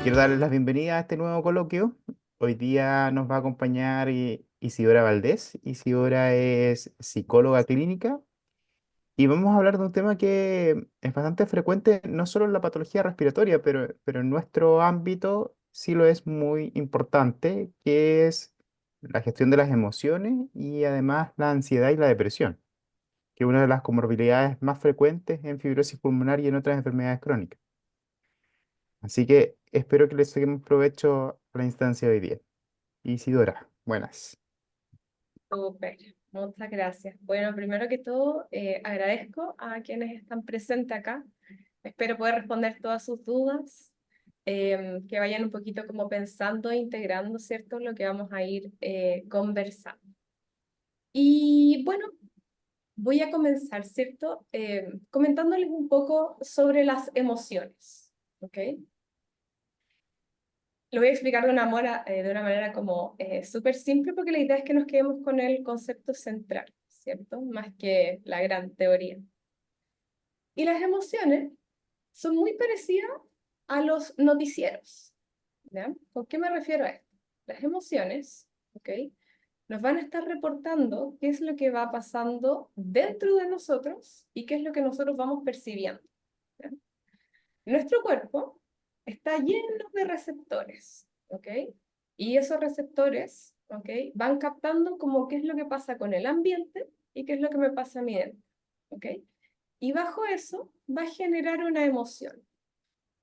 Quiero darles la bienvenida a este nuevo coloquio. Hoy día nos va a acompañar Isidora Valdés. Isidora es psicóloga clínica y vamos a hablar de un tema que es bastante frecuente, no solo en la patología respiratoria, pero en nuestro ámbito sí lo es muy importante, que es la gestión de las emociones y además la ansiedad y la depresión, que es una de las comorbilidades más frecuentes en fibrosis pulmonar y en otras enfermedades crónicas. Así que espero que les saquemos provecho a la instancia de hoy día. Isidora, buenas. Súper, muchas gracias. Bueno, primero que todo, agradezco a quienes están presentes acá. Espero poder responder todas sus dudas, que vayan un poquito como pensando e integrando, ¿cierto?, lo que vamos a ir conversando. Y bueno, voy a comenzar, ¿cierto?, comentándoles un poco sobre las emociones, ¿ok? Lo voy a explicar de una manera como súper simple porque la idea es que nos quedemos con el concepto central, ¿cierto? Más que la gran teoría. Y las emociones son muy parecidas a los noticieros, ¿ya? ¿Con qué me refiero a esto? Las emociones, ¿ok?, nos van a estar reportando qué es lo que va pasando dentro de nosotros y qué es lo que nosotros vamos percibiendo, ¿ya? Nuestro cuerpo está lleno de receptores, ¿ok? Y esos receptores, ¿ok?, van captando como qué es lo que pasa con el ambiente y qué es lo que me pasa a mí dentro, ¿ok? Y bajo eso va a generar una emoción.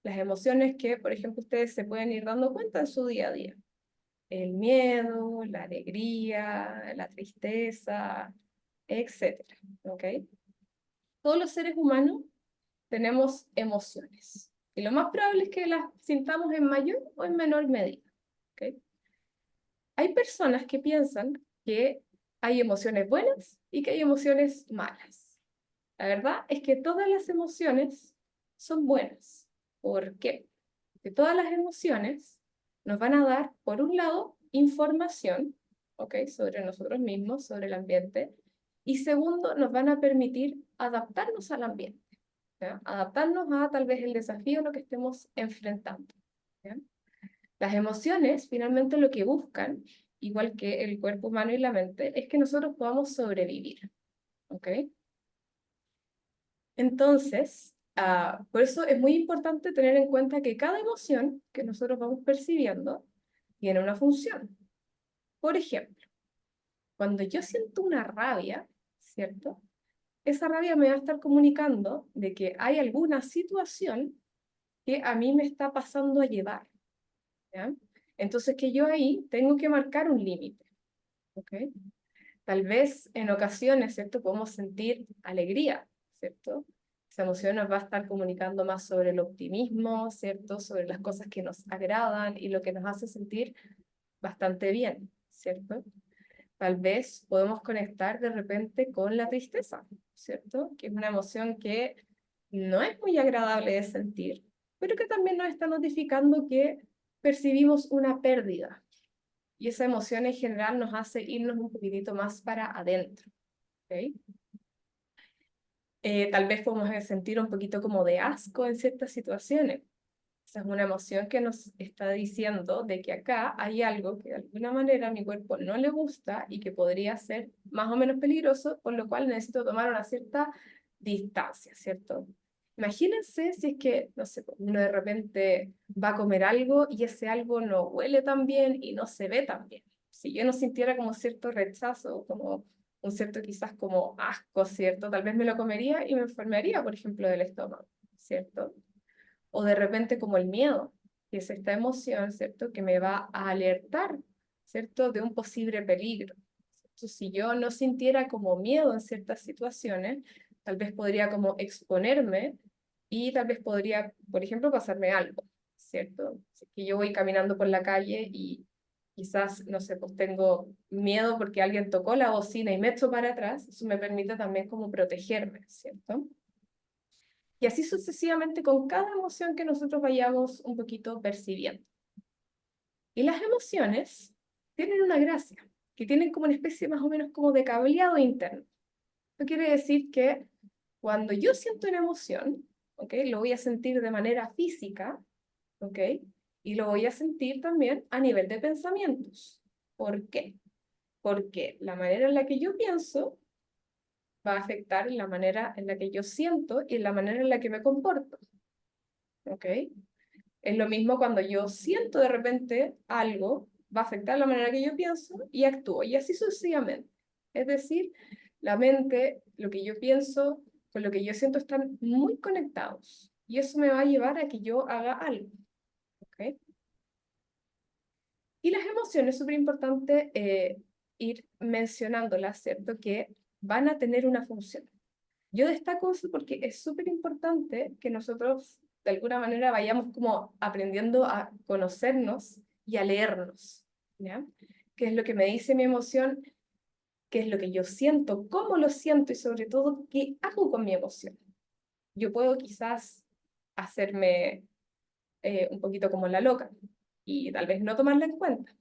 Las emociones que, por ejemplo, ustedes se pueden ir dando cuenta en su día a día. El miedo, la alegría, la tristeza, etcétera, ¿ok? Todos los seres humanos tenemos emociones. Y lo más probable es que las sintamos en mayor o en menor medida, ¿ok? Hay personas que piensan que hay emociones buenas y que hay emociones malas. La verdad es que todas las emociones son buenas. ¿Por qué? Porque todas las emociones nos van a dar, por un lado, información, ¿ok?, sobre nosotros mismos, sobre el ambiente, y segundo, nos van a permitir adaptarnos al ambiente, ¿ya? Adaptarnos a tal vez el desafío a lo que estemos enfrentando, ¿ya? Las emociones, finalmente, lo que buscan, igual que el cuerpo humano y la mente, es que nosotros podamos sobrevivir, ¿ok? Entonces, por eso es muy importante tener en cuenta que cada emoción que nosotros vamos percibiendo tiene una función. Por ejemplo, cuando yo siento una rabia, ¿cierto? Esa rabia me va a estar comunicando de que hay alguna situación que a mí me está pasando a llevar, ¿ya? Entonces que yo ahí tengo que marcar un límite, ¿ok? Tal vez en ocasiones, ¿cierto?, podemos sentir alegría, ¿cierto? Esa emoción nos va a estar comunicando más sobre el optimismo, ¿cierto?, sobre las cosas que nos agradan y lo que nos hace sentir bastante bien, ¿cierto? Tal vez podemos conectar de repente con la tristeza, ¿cierto?, que es una emoción que no es muy agradable de sentir, pero que también nos está notificando que percibimos una pérdida, y esa emoción en general nos hace irnos un poquitito más para adentro, ¿ok? Tal vez podemos sentir un poquito como de asco en ciertas situaciones. Esa es una emoción que nos está diciendo de que acá hay algo que de alguna manera a mi cuerpo no le gusta y que podría ser más o menos peligroso, por lo cual necesito tomar una cierta distancia, ¿cierto? Imagínense si es que, no sé, uno de repente va a comer algo y ese algo no huele tan bien y no se ve tan bien. Si yo no sintiera como cierto rechazo, como un cierto quizás como asco, ¿cierto? Tal vez me lo comería y me enfermaría, por ejemplo, del estómago, ¿cierto? O de repente como el miedo, que es esta emoción, ¿cierto?, que me va a alertar, ¿cierto?, de un posible peligro. Entonces, si yo no sintiera como miedo en ciertas situaciones, tal vez podría como exponerme y tal vez podría, por ejemplo, pasarme algo, ¿cierto? Si es que yo voy caminando por la calle y quizás, no sé, pues tengo miedo porque alguien tocó la bocina y me echo para atrás, eso me permite también como protegerme, ¿cierto? Y así sucesivamente con cada emoción que nosotros vayamos un poquito percibiendo. Y las emociones tienen una gracia, que tienen como una especie más o menos como de cableado interno. Esto quiere decir que cuando yo siento una emoción, ¿ok?, lo voy a sentir de manera física, ¿ok?, Y lo voy a sentir también a nivel de pensamientos. ¿Por qué? Porque la manera en la que yo pienso va a afectar la manera en la que yo siento y la manera en la que me comporto. ¿Ok? Es lo mismo cuando yo siento de repente algo, va a afectar la manera que yo pienso y actúo, y así sucesivamente. Es decir, la mente, lo que yo pienso con lo que yo siento están muy conectados, y eso me va a llevar a que yo haga algo. ¿Ok? Y las emociones, súper importante ir mencionándolas, ¿cierto? Que van a tener una función. Yo destaco eso porque es súper importante que nosotros de alguna manera vayamos como aprendiendo a conocernos y a leernos, ¿ya? ¿Qué es lo que me dice mi emoción? ¿Qué es lo que yo siento? ¿Cómo lo siento? Y sobre todo, ¿qué hago con mi emoción? Yo puedo quizás hacerme un poquito como la loca y tal vez no tomarla en cuenta,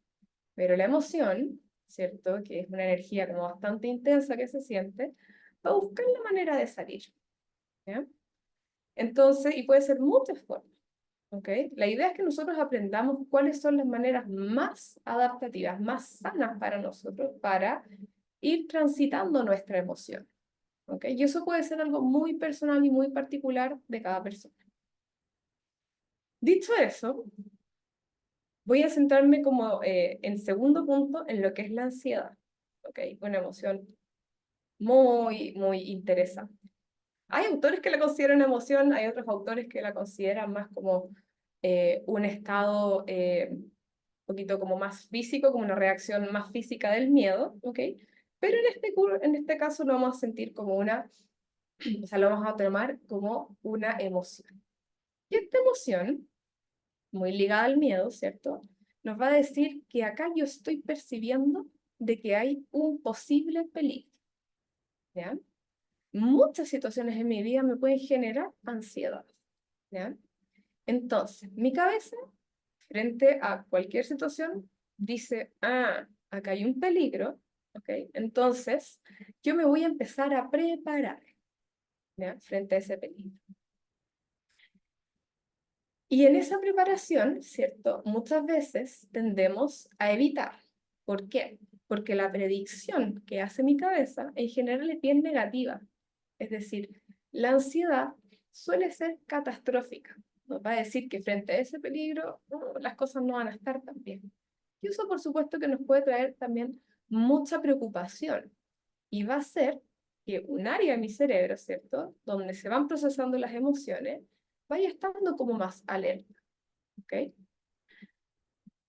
pero la emoción, ¿cierto? Que es una energía como bastante intensa que se siente, va a buscar la manera de salir, ¿ya? Entonces, y puede ser muchas formas, ¿ok? La idea es que nosotros aprendamos cuáles son las maneras más adaptativas, más sanas para nosotros, para ir transitando nuestra emoción, ¿ok? Y eso puede ser algo muy personal y muy particular de cada persona. Dicho eso, voy a centrarme como en segundo punto en lo que es la ansiedad, ¿ok? Una emoción muy, muy interesante. Hay autores que la consideran emoción, hay otros autores que la consideran más como un estado un poquito como más físico, como una reacción más física del miedo, ¿ok? Pero en este caso lo vamos a sentir como una, o sea, lo vamos a tomar como una emoción. Y esta emoción, muy ligada al miedo, ¿cierto? Nos va a decir que acá yo estoy percibiendo de que hay un posible peligro, ¿ya? Muchas situaciones en mi vida me pueden generar ansiedad, ¿ya? Entonces, mi cabeza, frente a cualquier situación, dice, ah, acá hay un peligro, ¿ok? Entonces, yo me voy a empezar a preparar, ¿ya? Frente a ese peligro. Y en esa preparación, ¿cierto? Muchas veces tendemos a evitar. ¿Por qué? Porque la predicción que hace mi cabeza en general es bien negativa. Es decir, la ansiedad suele ser catastrófica. Nos va a decir que frente a ese peligro las cosas no van a estar tan bien. Y eso por supuesto que nos puede traer también mucha preocupación. Y va a ser que un área de mi cerebro, ¿cierto? Donde se van procesando las emociones, vaya estando como más alerta. ¿Ok?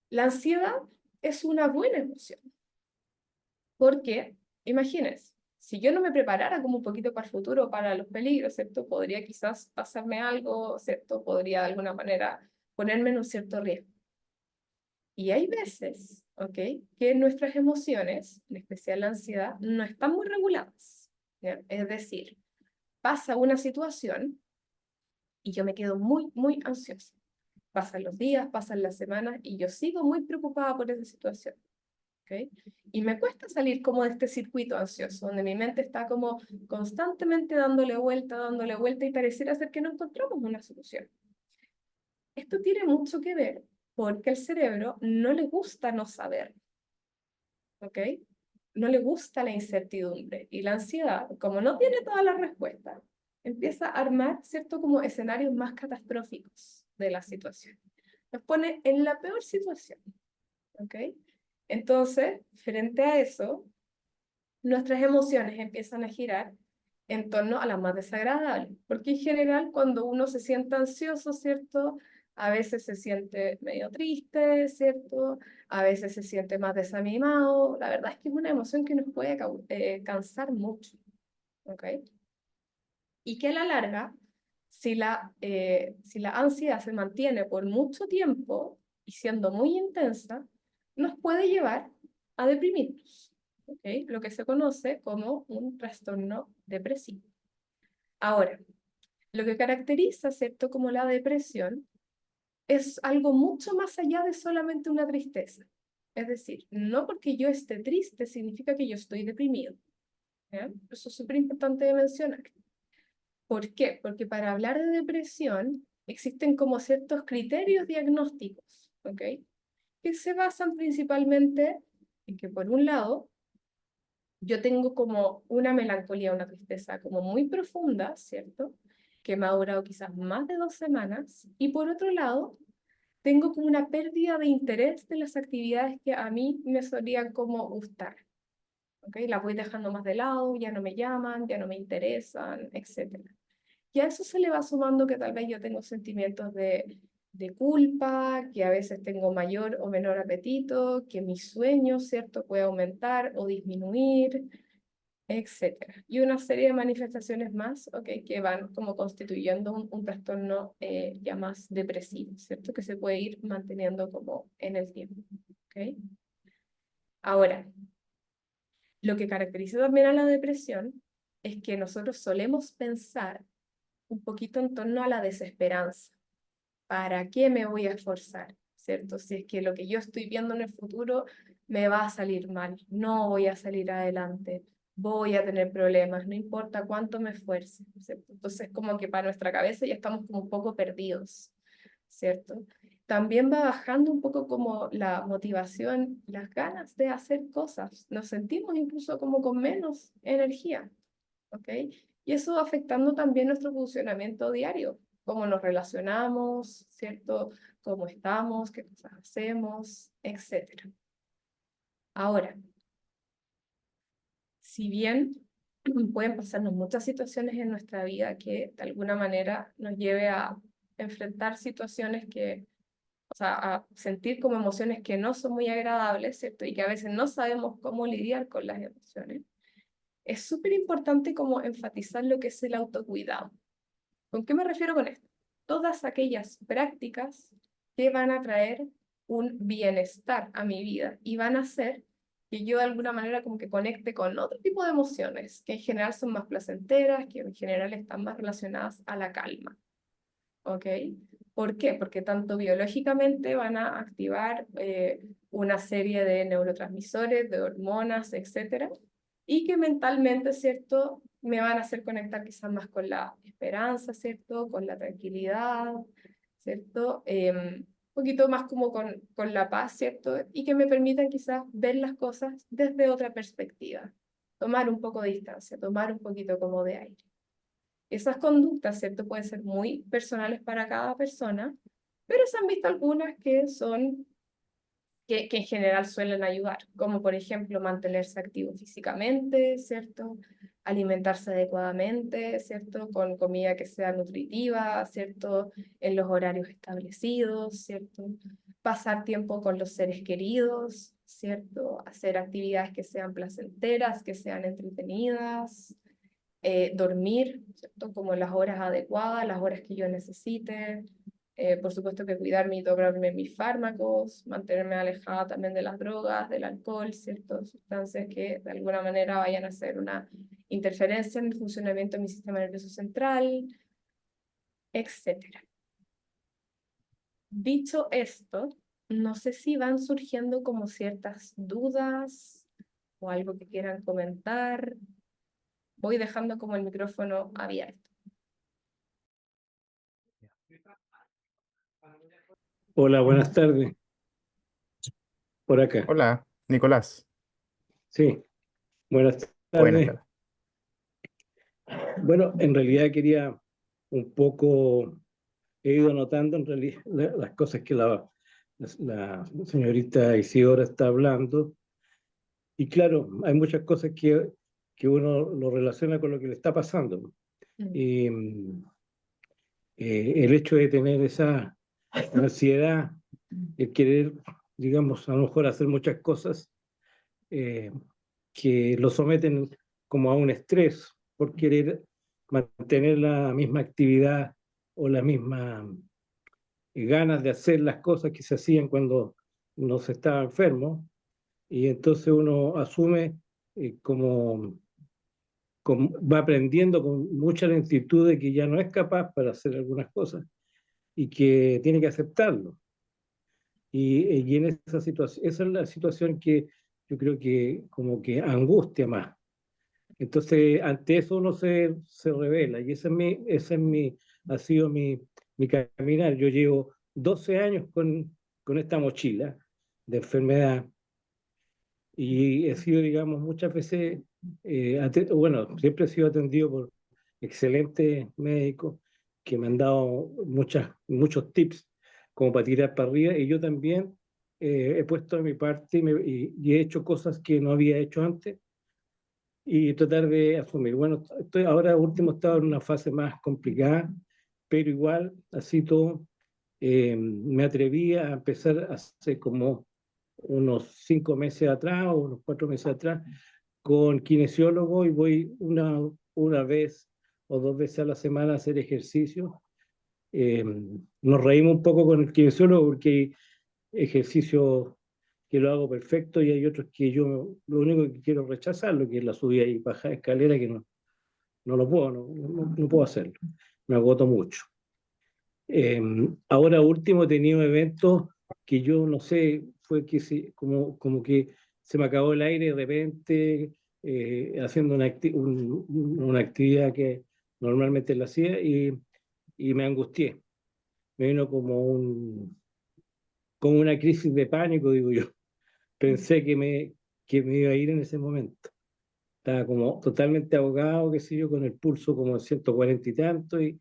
La ansiedad es una buena emoción. Porque, imagínense, si yo no me preparara como un poquito para el futuro, para los peligros, ¿cierto? Podría quizás pasarme algo, ¿cierto? Podría de alguna manera ponerme en un cierto riesgo. Y hay veces, ¿ok? Que nuestras emociones, en especial la ansiedad, no están muy reguladas, ¿ya? Es decir, pasa una situación y yo me quedo muy, muy ansiosa. Pasan los días, pasan las semanas y yo sigo muy preocupada por esa situación. ¿Okay? Y me cuesta salir como de este circuito ansioso, donde mi mente está como constantemente dándole vuelta y pareciera ser que no encontramos una solución. Esto tiene mucho que ver porque al cerebro no le gusta no saber, ¿ok? No le gusta la incertidumbre y la ansiedad, como no tiene todas las respuestas, empieza a armar, ¿cierto? Como escenarios más catastróficos de la situación. Nos pone en la peor situación, ¿ok? Entonces, frente a eso, nuestras emociones empiezan a girar en torno a las más desagradables, porque en general cuando uno se siente ansioso, ¿cierto? A veces se siente medio triste, ¿cierto? A veces se siente más desanimado. La verdad es que es una emoción que nos puede cansar mucho, ¿ok? Y que a la larga, si la ansiedad se mantiene por mucho tiempo y siendo muy intensa, nos puede llevar a deprimirnos, ¿ok? Lo que se conoce como un trastorno depresivo. Ahora, lo que caracteriza, ¿cierto?, como la depresión es algo mucho más allá de solamente una tristeza. Es decir, no porque yo esté triste significa que yo estoy deprimido, ¿ya? Eso es súper importante de mencionar. ¿Por qué? Porque para hablar de depresión existen como ciertos criterios diagnósticos, ¿ok? Que se basan principalmente en que por un lado yo tengo como una melancolía, una tristeza como muy profunda, ¿cierto? Que me ha durado quizás más de 2 semanas. Y por otro lado, tengo como una pérdida de interés de las actividades que a mí me solían como gustar. ¿Ok? Las voy dejando más de lado, ya no me llaman, ya no me interesan, etcétera. Y a eso se le va sumando que tal vez yo tengo sentimientos de culpa, que a veces tengo mayor o menor apetito, que mi sueño, ¿cierto?, puede aumentar o disminuir, etcétera. Y una serie de manifestaciones más, ¿ok?, que van como constituyendo un trastorno ya más depresivo, ¿cierto?, que se puede ir manteniendo como en el tiempo, ¿ok? Ahora, lo que caracteriza también a la depresión es que nosotros solemos pensar un poquito en torno a la desesperanza. ¿Para qué me voy a esforzar? ¿Cierto? Si es que lo que yo estoy viendo en el futuro me va a salir mal, no voy a salir adelante, voy a tener problemas, no importa cuánto me esfuerce, ¿cierto? Entonces, como que para nuestra cabeza ya estamos como un poco perdidos, ¿cierto? También va bajando un poco como la motivación, las ganas de hacer cosas. Nos sentimos incluso como con menos energía, ¿ok? Y eso va afectando también nuestro funcionamiento diario, cómo nos relacionamos, ¿cierto? Cómo estamos, qué cosas hacemos, etcétera. Ahora, si bien pueden pasarnos muchas situaciones en nuestra vida que de alguna manera nos lleve a enfrentar situaciones que, o sea, a sentir como emociones que no son muy agradables, ¿cierto? Y que a veces no sabemos cómo lidiar con las emociones. Es súper importante como enfatizar lo que es el autocuidado. ¿Con qué me refiero con esto? Todas aquellas prácticas que van a traer un bienestar a mi vida y van a hacer que yo de alguna manera como que conecte con otro tipo de emociones, que en general son más placenteras, que en general están más relacionadas a la calma. ¿Ok? ¿Por qué? Porque tanto biológicamente van a activar una serie de neurotransmisores, de hormonas, etcétera, y que mentalmente, ¿cierto? Me van a hacer conectar quizás más con la esperanza, ¿cierto? Con la tranquilidad, ¿cierto? Un poquito más como con la paz, ¿cierto? Y que me permitan quizás ver las cosas desde otra perspectiva, tomar un poco de distancia, tomar un poquito como de aire. Esas conductas, ¿cierto? Pueden ser muy personales para cada persona, pero se han visto algunas que son, que en general suelen ayudar, como por ejemplo mantenerse activo físicamente, ¿cierto? Alimentarse adecuadamente, ¿cierto? Con comida que sea nutritiva, ¿cierto? En los horarios establecidos, ¿cierto? Pasar tiempo con los seres queridos, ¿cierto? Hacer actividades que sean placenteras, que sean entretenidas, dormir, ¿cierto? Como las horas adecuadas, las horas que yo necesite. Por supuesto que cuidarme y tomarme mis fármacos, mantenerme alejada también de las drogas, del alcohol, ¿cierto? Sustancias que de alguna manera vayan a hacer una interferencia en el funcionamiento de mi sistema nervioso central, etcétera. Dicho esto, no sé si van surgiendo como ciertas dudas o algo que quieran comentar. Voy dejando como el micrófono abierto. Hola, buenas tardes. Por acá. Hola, Nicolás. Sí, buenas Buenas tardes. tardes. Bueno, en realidad quería un poco, he ido notando en realidad las cosas que la señorita Isidora está hablando. Y claro, hay muchas cosas que uno lo relaciona con lo que le está pasando. Mm. Y el hecho de tener esa ansiedad, el querer, digamos, a lo mejor hacer muchas cosas, eh, que lo someten como a un estrés por querer mantener la misma actividad o la misma ganas de hacer las cosas que se hacían cuando no se estaba enfermo, y entonces uno asume va aprendiendo con mucha lentitud de que ya no es capaz para hacer algunas cosas y que tiene que aceptarlo. Y en esa situación, esa es la situación que yo creo que como que angustia más. Entonces, ante eso uno se revela, y ha sido mi caminar. Yo llevo 12 años con con esta mochila de enfermedad y he sido, digamos, muchas veces, bueno, siempre he sido atendido por excelentes médicos que me han dado muchos tips como para tirar para arriba y yo también he puesto de mi parte y he hecho cosas que no había hecho antes y tratar de asumir. Bueno, estoy ahora último estado en una fase más complicada, pero igual, así todo, me atreví a empezar hace como unos 5 meses atrás o unos 4 meses atrás con kinesiólogo y voy una vez o 2 veces a la semana a hacer ejercicio. Eh, Nos reímos un poco con el kinesiólogo porque hay ejercicios que lo hago perfecto y hay otros que yo lo único que quiero rechazar, lo que es la subida y bajada de escalera, que no lo puedo, no puedo hacerlo, me agoto mucho. Ahora último he tenido eventos que yo no sé, fue que como que se me acabó el aire de repente haciendo una actividad que normalmente la hacía y me angustié. Me vino como una crisis de pánico, digo yo. Pensé que me iba a ir en ese momento. Estaba como totalmente ahogado, qué sé yo, con el pulso como 140 y tanto y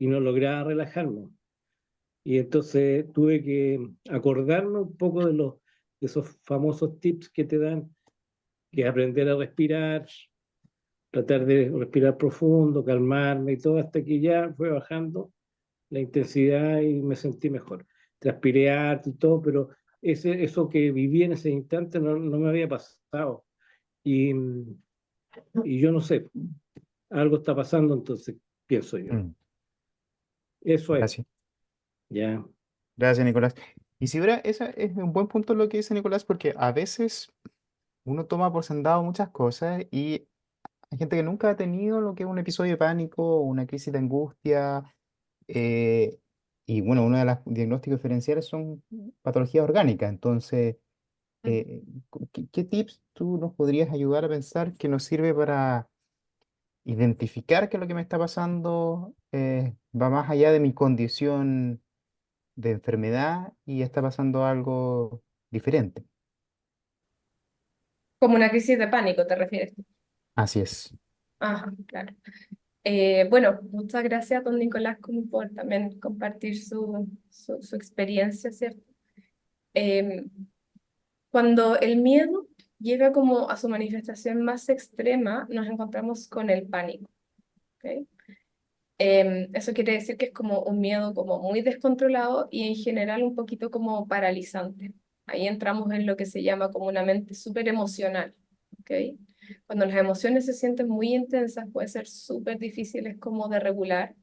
no lograba relajarme. Y entonces tuve que acordarme un poco de esos famosos tips que te dan, que es aprender a respirar, tratar de respirar profundo, calmarme y todo, hasta que ya fue bajando la intensidad y me sentí mejor. Transpiré harto y todo, pero eso que viví en ese instante no me había pasado. Y, y yo no sé, algo está pasando, entonces pienso yo. Mm, Eso es, gracias. ya. Gracias, Nicolás. Y si hubiera, ese es un buen punto lo que dice Nicolás, porque a veces uno toma por sentado muchas cosas y hay gente que nunca ha tenido lo que es un episodio de pánico o una crisis de angustia. eh, y bueno, uno de los diagnósticos diferenciales son patologías orgánicas. Entonces, ¿qué tips tú nos podrías ayudar a pensar que nos sirve para identificar que lo que me está pasando va más allá de mi condición de enfermedad y está pasando algo diferente? Como una crisis de pánico, ¿te refieres? Así es. Ajá, claro. Bueno, muchas gracias, don Nicolás, como por también compartir su experiencia, ¿cierto? Em, Cuando el miedo llega como a su manifestación más extrema, nos encontramos con el pánico, ¿ok? Eso quiere decir que es como un miedo como muy descontrolado y en general un poquito como paralizante. Ahí entramos en lo que se llama como una mente súper emocional, ¿ok? Cuando las emociones se sienten muy intensas, puede ser súper difíciles como de regular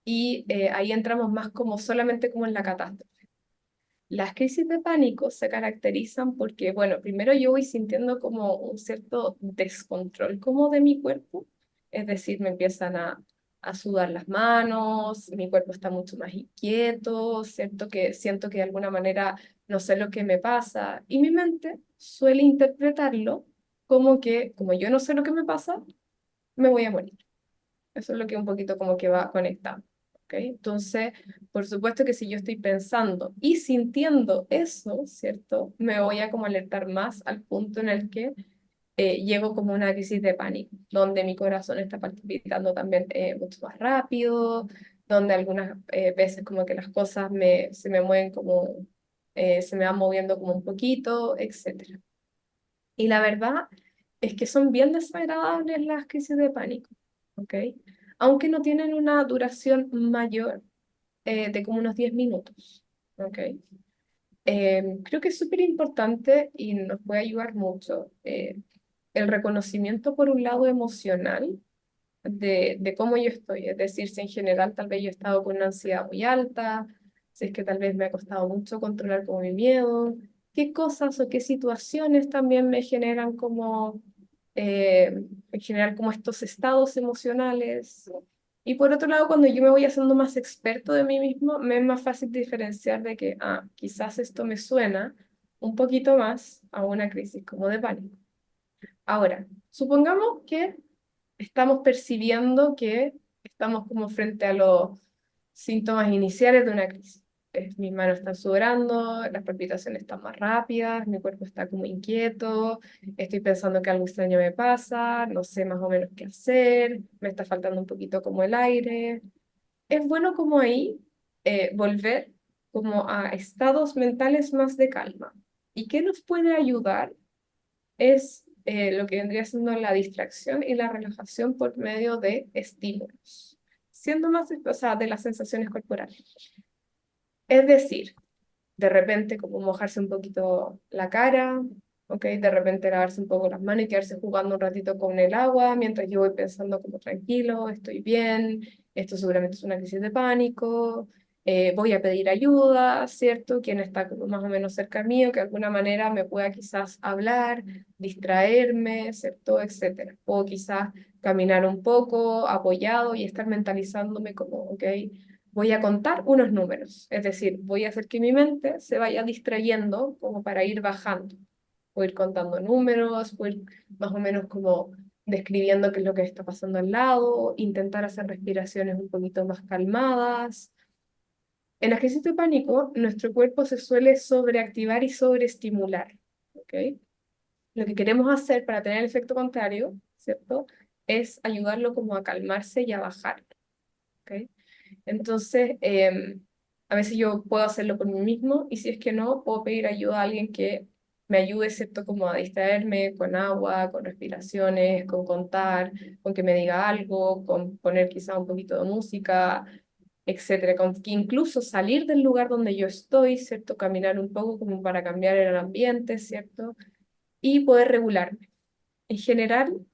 y ahí entramos más como solamente como en la catástrofe. Las crisis de pánico se caracterizan porque, bueno, primero yo voy sintiendo como un cierto descontrol como de mi cuerpo, es decir, me empiezan a sudar las manos, mi cuerpo está mucho más inquieto, ¿cierto? Que siento que de alguna manera no sé lo que me pasa y mi mente suele interpretarlo como que, como yo no sé lo que me pasa, me voy a morir. Eso es lo que un poquito como que va conectado. ¿Ok? Entonces, por supuesto que si yo estoy pensando y sintiendo eso, ¿cierto? Me voy a como alertar más al punto en el que llego como una crisis de pánico, donde mi corazón está palpitando también mucho más rápido, donde algunas veces como que las cosas se me mueven como, se me van moviendo como un poquito, etcétera. Y la verdad es que son bien desagradables las crisis de pánico, ¿ok? Aunque no tienen una duración mayor de como unos 10 minutos, ¿ok? Creo que es súper importante y nos puede ayudar mucho el reconocimiento por un lado emocional de cómo yo estoy, es decir, si en general tal vez yo he estado con una ansiedad muy alta, si es que tal vez me ha costado mucho controlar como mi miedo, qué cosas o qué situaciones también me generan como, en general como estos estados emocionales. Y por otro lado, cuando yo me voy haciendo más experto de mí mismo, me es más fácil diferenciar de que, quizás esto me suena un poquito más a una crisis como de pánico. Ahora, supongamos que estamos percibiendo que estamos como frente a los síntomas iniciales de una crisis. mis manos están sudando, las palpitaciones están más rápidas, mi cuerpo está como inquieto, estoy pensando que algo extraño me pasa, no sé más o menos qué hacer, me está faltando un poquito como el aire. Es bueno como ahí volver como a estados mentales más de calma. ¿Y qué nos puede ayudar? Es lo que vendría siendo la distracción y la relajación por medio de estímulos, siendo más, o sea, de las sensaciones corporales. Es decir, de repente como mojarse un poquito la cara, ¿ok? De repente lavarse un poco las manos y quedarse jugando un ratito con el agua mientras yo voy pensando como tranquilo, estoy bien, esto seguramente es una crisis de pánico, voy a pedir ayuda, ¿cierto? Quien está como más o menos cerca mío, que de alguna manera me pueda quizás hablar, distraerme, ¿cierto? Etcétera. O quizás caminar un poco apoyado y estar mentalizándome como, ¿ok? Voy a contar unos números, es decir, voy a hacer que mi mente se vaya distrayendo como para ir bajando. Voy a ir contando números, voy a ir más o menos como describiendo qué es lo que está pasando al lado, intentar hacer respiraciones un poquito más calmadas. En la crisis de pánico, nuestro cuerpo se suele sobreactivar y sobreestimular, ¿ok? Lo que queremos hacer para tener el efecto contrario, ¿cierto? Es ayudarlo como a calmarse y a bajar, ¿ok? Entonces, a veces yo puedo hacerlo por mí mismo y si es que no, puedo pedir ayuda a alguien que me ayude, ¿cierto? Como a distraerme con agua, con respiraciones, con contar, con que me diga algo, con poner quizá un poquito de música, etcétera. Con que incluso salir del lugar donde yo estoy, ¿cierto? Caminar un poco como para cambiar el ambiente, ¿cierto? Y poder regularme. En general,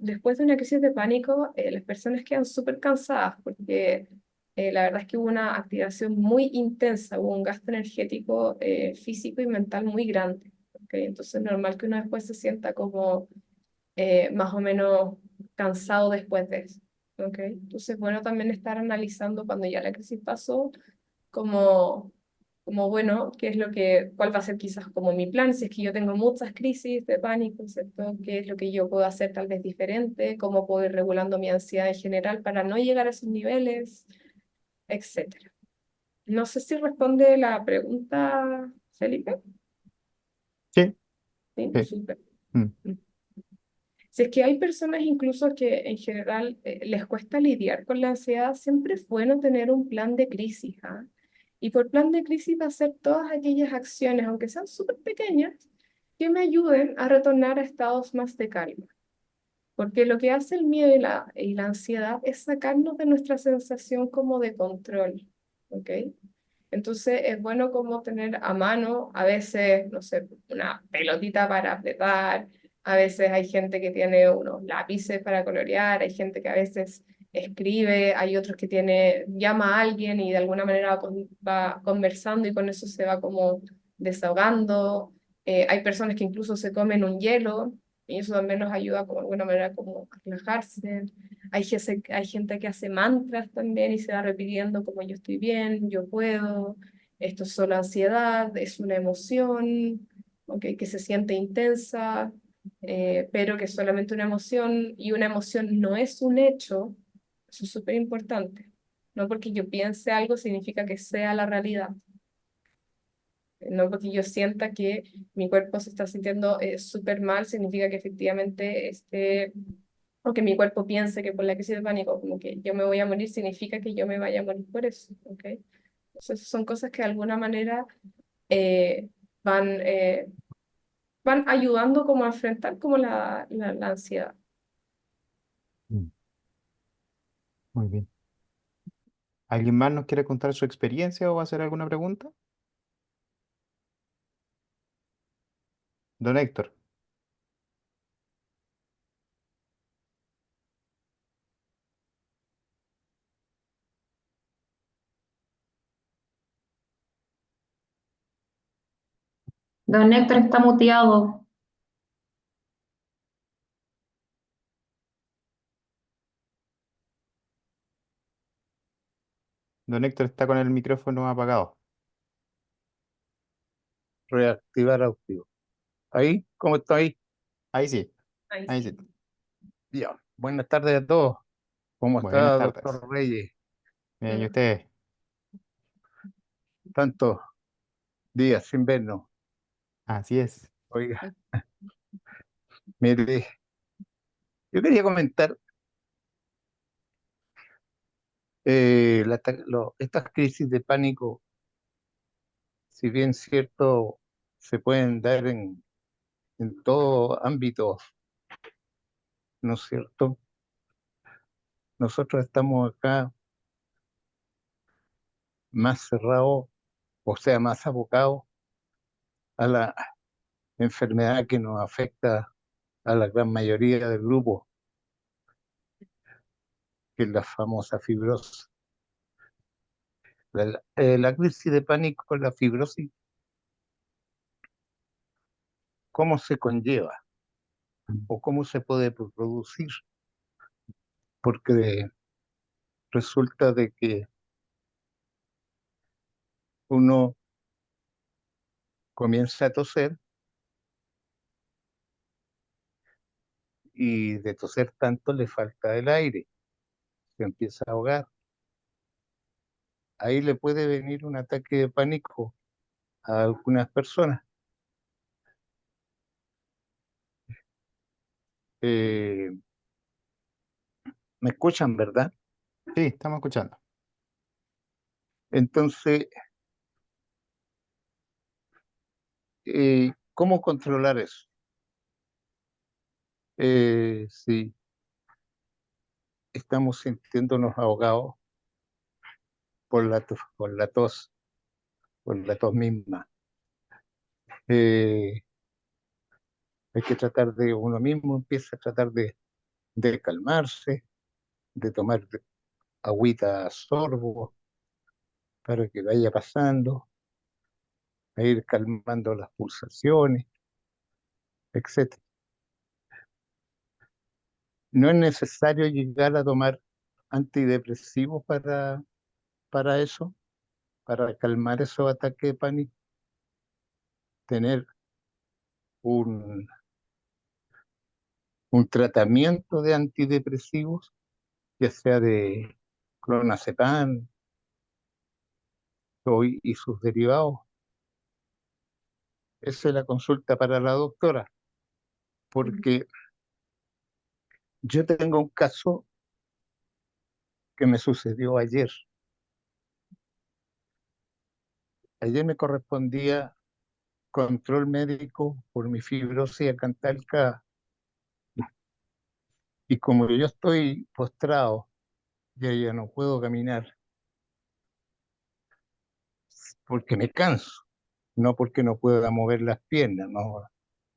después de una crisis de pánico, las personas quedan súper cansadas porque la verdad es que hubo una activación muy intensa, hubo un gasto energético físico y mental muy grande. ¿Ok? Entonces es normal que uno después se sienta como más o menos cansado después de eso. ¿Ok? Entonces, bueno, también estar analizando cuando ya la crisis pasó, como bueno, qué es lo que, cuál va a ser quizás como mi plan, si es que yo tengo muchas crisis de pánico, ¿cierto? ¿Qué es lo que yo puedo hacer tal vez diferente? ¿Cómo puedo ir regulando mi ansiedad en general para no llegar a esos niveles? Etcétera. No sé si responde la pregunta, Felipe. Sí, Sí, sí. súper. Mm. Si es que hay personas incluso que en general les cuesta lidiar con la ansiedad, siempre es bueno tener un plan de crisis, ¿ah? Y por plan de crisis va a ser todas aquellas acciones, aunque sean súper pequeñas, que me ayuden a retornar a estados más de calma. Porque lo que hace el miedo y la ansiedad es sacarnos de nuestra sensación como de control, ¿ok? Entonces es bueno como tener a mano, a veces, no sé, una pelotita para apretar, a veces hay gente que tiene unos lápices para colorear, hay gente que a veces escribe, hay otros que llama a alguien y de alguna manera va conversando y con eso se va como desahogando. Hay personas que incluso se comen un hielo y eso también nos ayuda como de alguna manera como a relajarse. Hay gente que hace mantras también y se va repitiendo como yo estoy bien, yo puedo, esto es solo ansiedad, es una emoción, ¿ok? Que se siente intensa, pero que es solamente una emoción y una emoción no es un hecho, eso es súper importante. No porque yo piense algo significa que sea la realidad. No porque yo sienta que mi cuerpo se está sintiendo súper mal, significa que efectivamente o que mi cuerpo piense que por la crisis de pánico, como que yo me voy a morir, significa que yo me vaya a morir por eso, ¿ok? Entonces son cosas que de alguna manera eh, van, eh, van ayudando como a enfrentar como la ansiedad. Mm. Muy bien. ¿Alguien más nos quiere contar su experiencia o hacer alguna pregunta? Don Héctor. Don Héctor está muteado. Don Héctor está con el micrófono apagado. Reactivar audio. Ahí, ¿cómo estoy? Ahí sí, Ahí ahí sí. sí. Bien. Buenas tardes a todos. ¿Cómo Buenas está, tardes. doctor Reyes? Bien, ¿y Mm. usted? tantos días sin vernos. Así es. Oiga, mire, yo quería comentar estas crisis de pánico, si bien cierto, se pueden dar en todo ámbito, ¿no es cierto? Nosotros estamos acá más cerrados, o sea, más abocados a la enfermedad que nos afecta a la gran mayoría del grupo, que es la famosa fibrosis. La crisis de pánico con la fibrosis, ¿cómo se conlleva o cómo se puede producir? Porque resulta de que uno comienza a toser y de toser tanto le falta el aire, se empieza a ahogar. Ahí le puede venir un ataque de pánico a algunas personas. Eh, ¿Me escuchan, verdad? Sí, estamos escuchando. Entonces, ¿cómo controlar eso? Si estamos sintiéndonos ahogados por la tos misma. Eh, Hay que tratar de uno mismo, empieza a tratar de calmarse, de tomar agüita a sorbo para que vaya pasando, a ir calmando las pulsaciones, etcétera. No es necesario llegar a tomar antidepresivos para eso, para calmar esos ataques de pánico, tener un, un tratamiento de antidepresivos, ya sea de clonazepam y sus derivados. Esa es la consulta para la doctora, porque yo tengo un caso que me sucedió ayer. Ayer me correspondía control médico por mi fibrosis acá en Talca, y como yo estoy postrado, ya no puedo caminar porque me canso, no porque no pueda mover las piernas, no,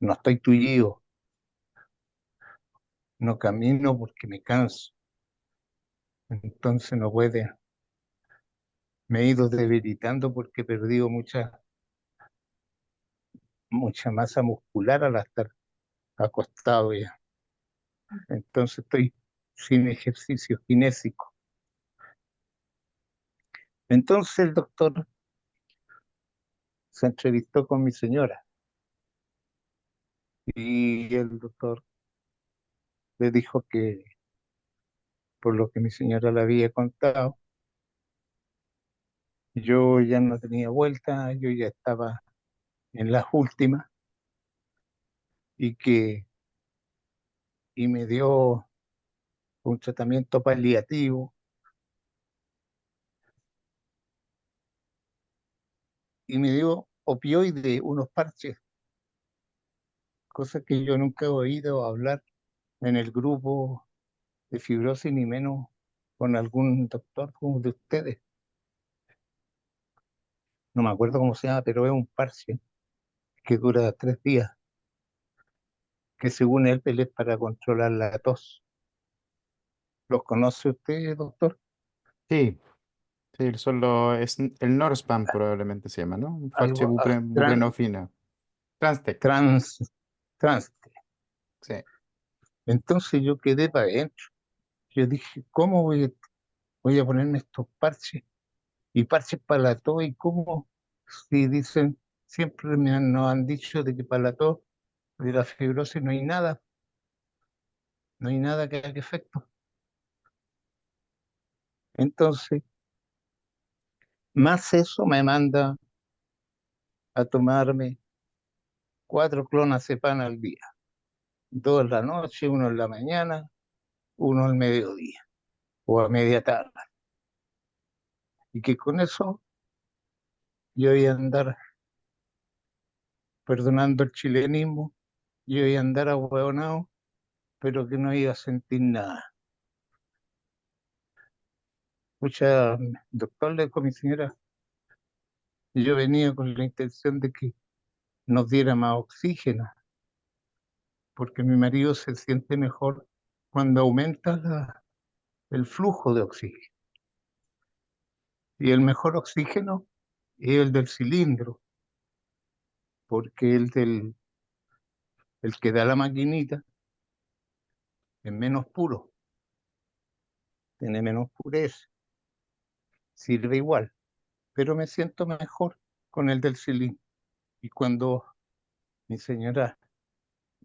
no estoy tullido, no camino porque me canso. Entonces no puede, me he ido debilitando porque he perdido mucha masa muscular al estar acostado ya. Entonces estoy sin ejercicio kinésico. Entonces el doctor se entrevistó con mi señora y el doctor le dijo que, por lo que mi señora le había contado, yo ya no tenía vuelta, yo ya estaba en las últimas, y me dio un tratamiento paliativo y me dio opioide, unos parches, cosas que yo nunca he oído hablar en el grupo de fibrosis, ni menos con algún doctor como de ustedes. No me acuerdo cómo se llama, pero es un parche que dura 3 días, que según él es para controlar la tos. ¿Los conoce usted, doctor? Sí, sí, es el Norspan probablemente se llama, ¿no? Un parche Algo, buprenorfina. Transtec, trans, trans. sí. Entonces yo quedé para adentro. Yo dije, ¿cómo voy a ponerme estos parches? Y parches para la tos, ¿y cómo? Si dicen, siempre nos han dicho de que para la tos de la fibrosis no hay nada que haga efecto. Entonces Más eso me manda a tomarme 4 clonazepam al día, 2 en la noche, 1 en la mañana, 1 al mediodía o a media tarde. Y que con eso yo voy a andar, perdonando el chilenismo, yo voy a andar ahueonado, pero que no iba a sentir nada. Mucha, doctor, le dijo mi señora, yo venía con la intención de que nos diera más oxígeno, porque mi marido se siente mejor cuando aumenta el flujo de oxígeno. Y el mejor oxígeno es el del cilindro, porque el que da la maquinita es menos puro, tiene menos pureza, sirve igual, pero me siento mejor con el del cilindro. Y cuando mi señora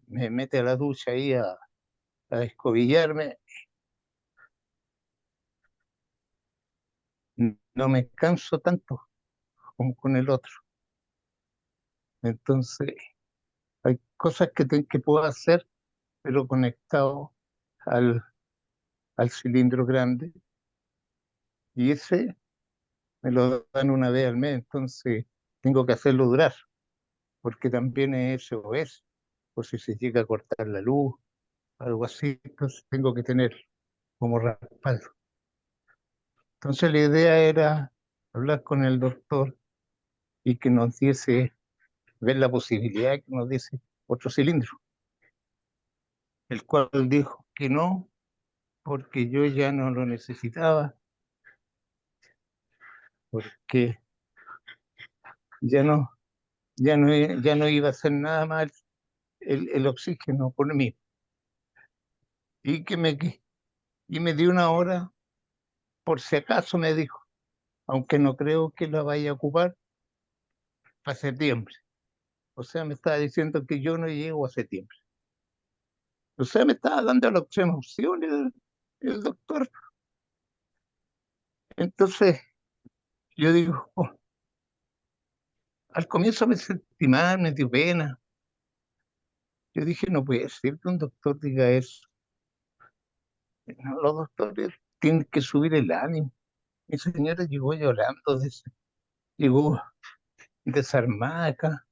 me mete a la ducha ahí a escobillarme, no me canso tanto como con el otro. Entonces, hay cosas que puedo hacer, pero conectado al, al cilindro grande, y ese me lo dan una vez al mes, entonces tengo que hacerlo durar, porque también es SOS, por si se llega a cortar la luz, algo así, entonces tengo que tener como respaldo. Entonces la idea era hablar con el doctor y que nos diese, ver la posibilidad de que nos diese otro cilindro, el cual dijo que no, porque yo ya no lo necesitaba, porque ya no, ya no iba a hacer nada más el oxígeno por mí, y y me dio una hora, por si acaso me dijo, aunque no creo que la vaya a ocupar para septiembre. O sea, me estaba diciendo que yo no llego a septiembre. O sea, me estaba dando la opción el doctor. Entonces, yo digo, oh, al comienzo me sentí mal, me dio pena. Yo dije, no puede ser que un doctor diga eso. No, los doctores tienen que subir el ánimo. Mi señora llegó llorando, llegó desarmada acá.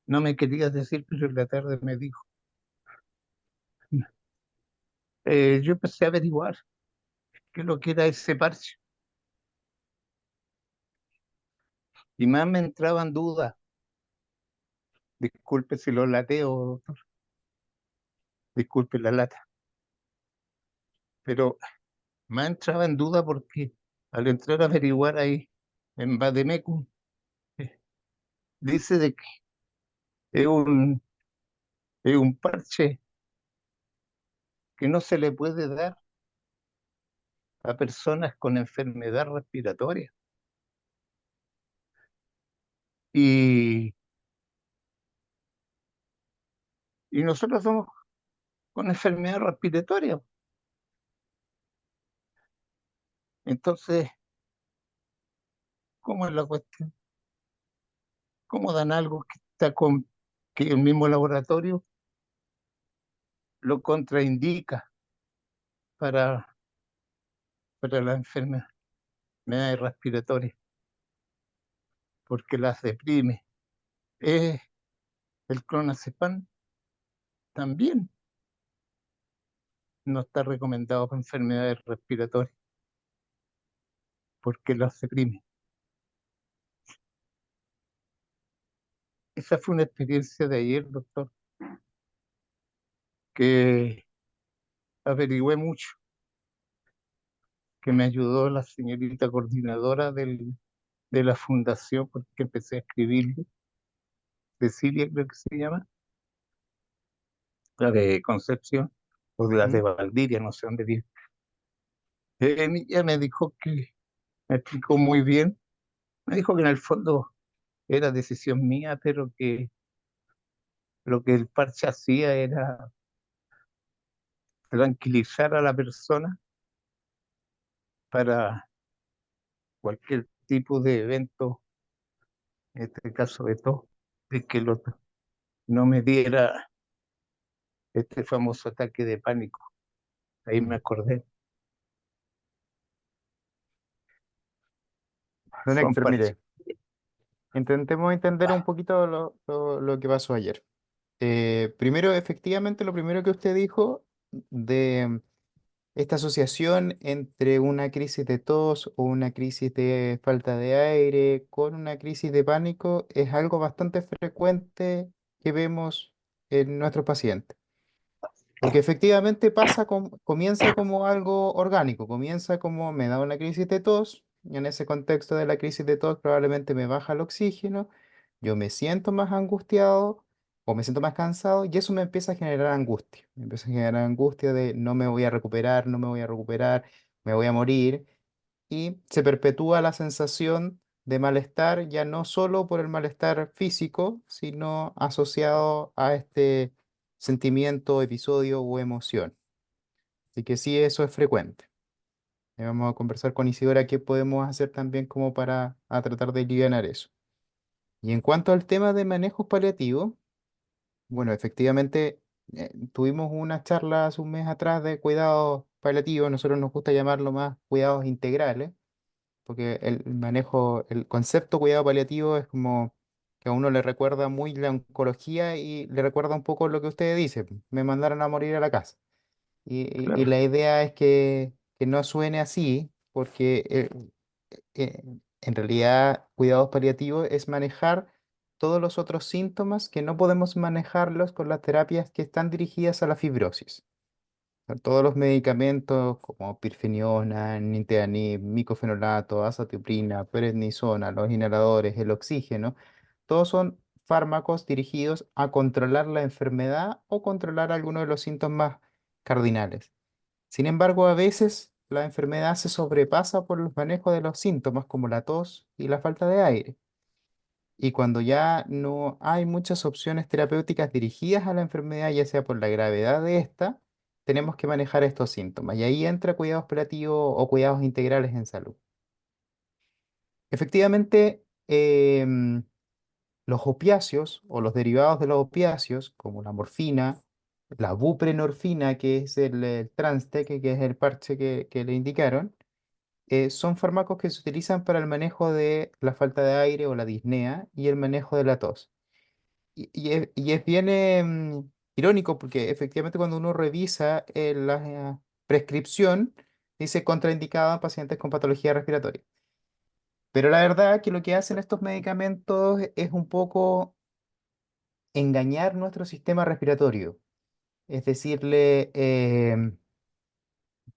No me quería decir, pero en la tarde me dijo. Yo empecé a averiguar qué es lo que era ese parche. Y más me entraban dudas. Disculpe si lo lateo, doctor. Disculpe la lata. Pero más entraba en duda porque al entrar a averiguar ahí en Bademecum, eh, dice de que es es un parche que no se le puede dar a personas con enfermedad respiratoria. Y, y nosotros somos con enfermedad respiratoria. Entonces, ¿cómo es la cuestión? ¿Cómo dan algo que está que el mismo laboratorio lo contraindica para, para la enfermedad respiratoria? Porque las deprime. El clonazepam también no está recomendado para enfermedades respiratorias porque las deprime. Esa fue una experiencia de ayer, doctor, que averigüé mucho, que me ayudó la señorita coordinadora de la fundación, porque empecé a escribirle, Cecilia creo que se llama, la de Concepción, o de la de Valdivia, no sé dónde vive. Ella me dijo me explicó muy bien, me dijo que en el fondo era decisión mía, pero que lo que el parche hacía era tranquilizar a la persona para cualquier tipo de evento, en este caso de tos, de que no me diera este famoso ataque de pánico. Ahí me acordé. Don Son Héctor, parches. mire, intentemos entender un poquito lo que pasó ayer. Primero, efectivamente, lo primero que usted dijo de esta asociación entre una crisis de tos o una crisis de falta de aire con una crisis de pánico es algo bastante frecuente que vemos en nuestros pacientes. Porque efectivamente comienza como algo orgánico, comienza como me da una crisis de tos, y en ese contexto de la crisis de tos probablemente me baja el oxígeno, yo me siento más angustiado o me siento más cansado y eso me empieza a generar angustia, me empieza a generar angustia de no me voy a recuperar, no me voy a recuperar, me voy a morir y se perpetúa la sensación de malestar ya no solo por el malestar físico, sino asociado a este sentimiento, episodio o emoción. Así que sí, eso es frecuente. Vamos a conversar con Isidora qué podemos hacer también como para tratar de alivianar eso. Y en cuanto al tema de manejos paliativos, bueno, efectivamente tuvimos una charla hace un mes atrás de cuidados paliativos, nosotros nos gusta llamarlo más cuidados integrales porque el manejo, el concepto cuidado paliativo es como que a uno le recuerda muy la oncología y le recuerda un poco lo que usted dice, me mandaron a morir a la casa. Y Claro, la idea es que no suene así, porque en realidad cuidados paliativos es manejar todos los otros síntomas que no podemos manejarlos con las terapias que están dirigidas a la fibrosis. Todos los medicamentos como pirfeniona, nintedanib, micofenolato, azathioprina, prednisona, los inhaladores, el oxígeno, todos son fármacos dirigidos a controlar la enfermedad o controlar algunos de los síntomas cardinales. Sin embargo, a veces la enfermedad se sobrepasa por los manejos de los síntomas como la tos y la falta de aire. Y cuando ya no hay muchas opciones terapéuticas dirigidas a la enfermedad, ya sea por la gravedad de esta, tenemos que manejar estos síntomas. Y ahí entra cuidados paliativos o cuidados integrales en salud. Efectivamente, los opiáceos o los derivados de los opiáceos, como la morfina, la buprenorfina, que es el Transtec, que es el parche que le indicaron, son fármacos que se utilizan para el manejo de la falta de aire o la disnea y el manejo de la tos. Y es bien irónico porque efectivamente cuando uno revisa la prescripción, dice contraindicado en pacientes con patología respiratoria. Pero la verdad que lo que hacen estos medicamentos es un poco engañar nuestro sistema respiratorio. Es decirle,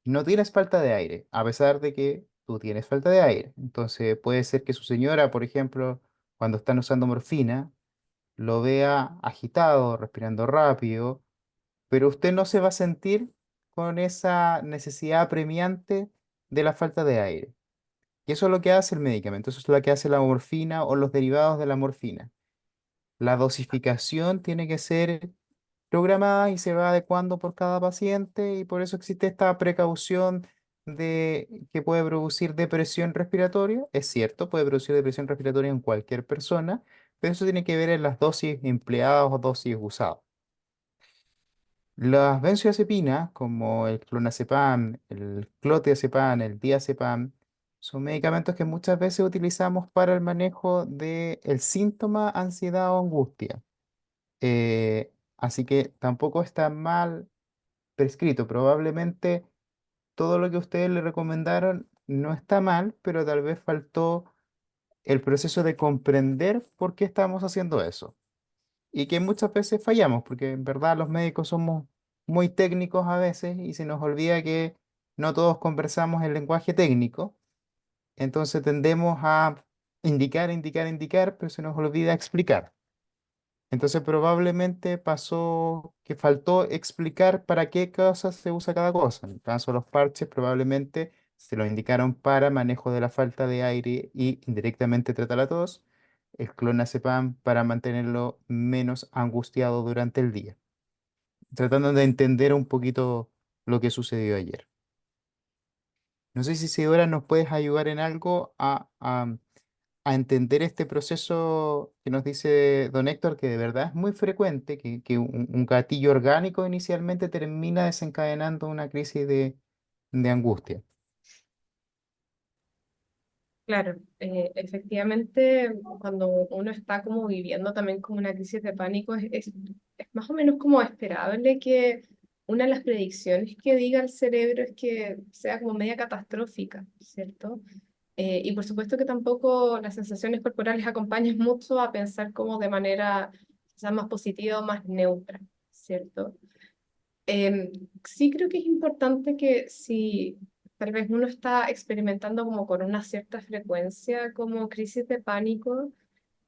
no tienes falta de aire, a pesar de que tú tienes falta de aire. Entonces puede ser que su señora, por ejemplo, cuando están usando morfina, lo vea agitado, respirando rápido, pero usted no se va a sentir con esa necesidad apremiante de la falta de aire. Y eso es lo que hace el medicamento, eso es lo que hace la morfina o los derivados de la morfina. La dosificación tiene que ser programada y se va adecuando por cada paciente y por eso existe esta precaución de que puede producir depresión respiratoria. Es cierto, puede producir depresión respiratoria en cualquier persona, pero eso tiene que ver en las dosis empleadas o dosis usadas. Las benzodiazepinas, como el clonazepam, el clotazepam, el diazepam, son medicamentos que muchas veces utilizamos para el manejo del síntoma ansiedad o angustia. Así que tampoco está mal prescrito. Probablemente todo lo que ustedes le recomendaron no está mal, pero tal vez faltó el proceso de comprender por qué estamos haciendo eso. Y que muchas veces fallamos, porque en verdad los médicos somos muy técnicos a veces y se nos olvida que no todos conversamos el lenguaje técnico. Entonces tendemos a indicar, indicar, indicar, pero se nos olvida explicar. Entonces probablemente pasó que faltó explicar para qué cosas se usa cada cosa. En el caso de los parches, probablemente se lo indicaron para manejo de la falta de aire y indirectamente trata la tos. El clonazepam para mantenerlo menos angustiado durante el día. Tratando de entender un poquito lo que sucedió ayer. No sé si Isidora nos puedes ayudar en algo a entender este proceso que nos dice don Héctor, que de verdad es muy frecuente, que un gatillo orgánico inicialmente termina desencadenando una crisis de angustia. Claro, efectivamente, cuando uno está como viviendo también como una crisis de pánico, es más o menos como esperable que una de las predicciones que diga el cerebro es que sea como media catastrófica, ¿cierto? Y por supuesto que tampoco las sensaciones corporales acompañan mucho a pensar como de manera quizás más positiva o más neutra, ¿cierto? Em, sí creo que es importante que si tal vez uno está experimentando como con una cierta frecuencia como crisis de pánico,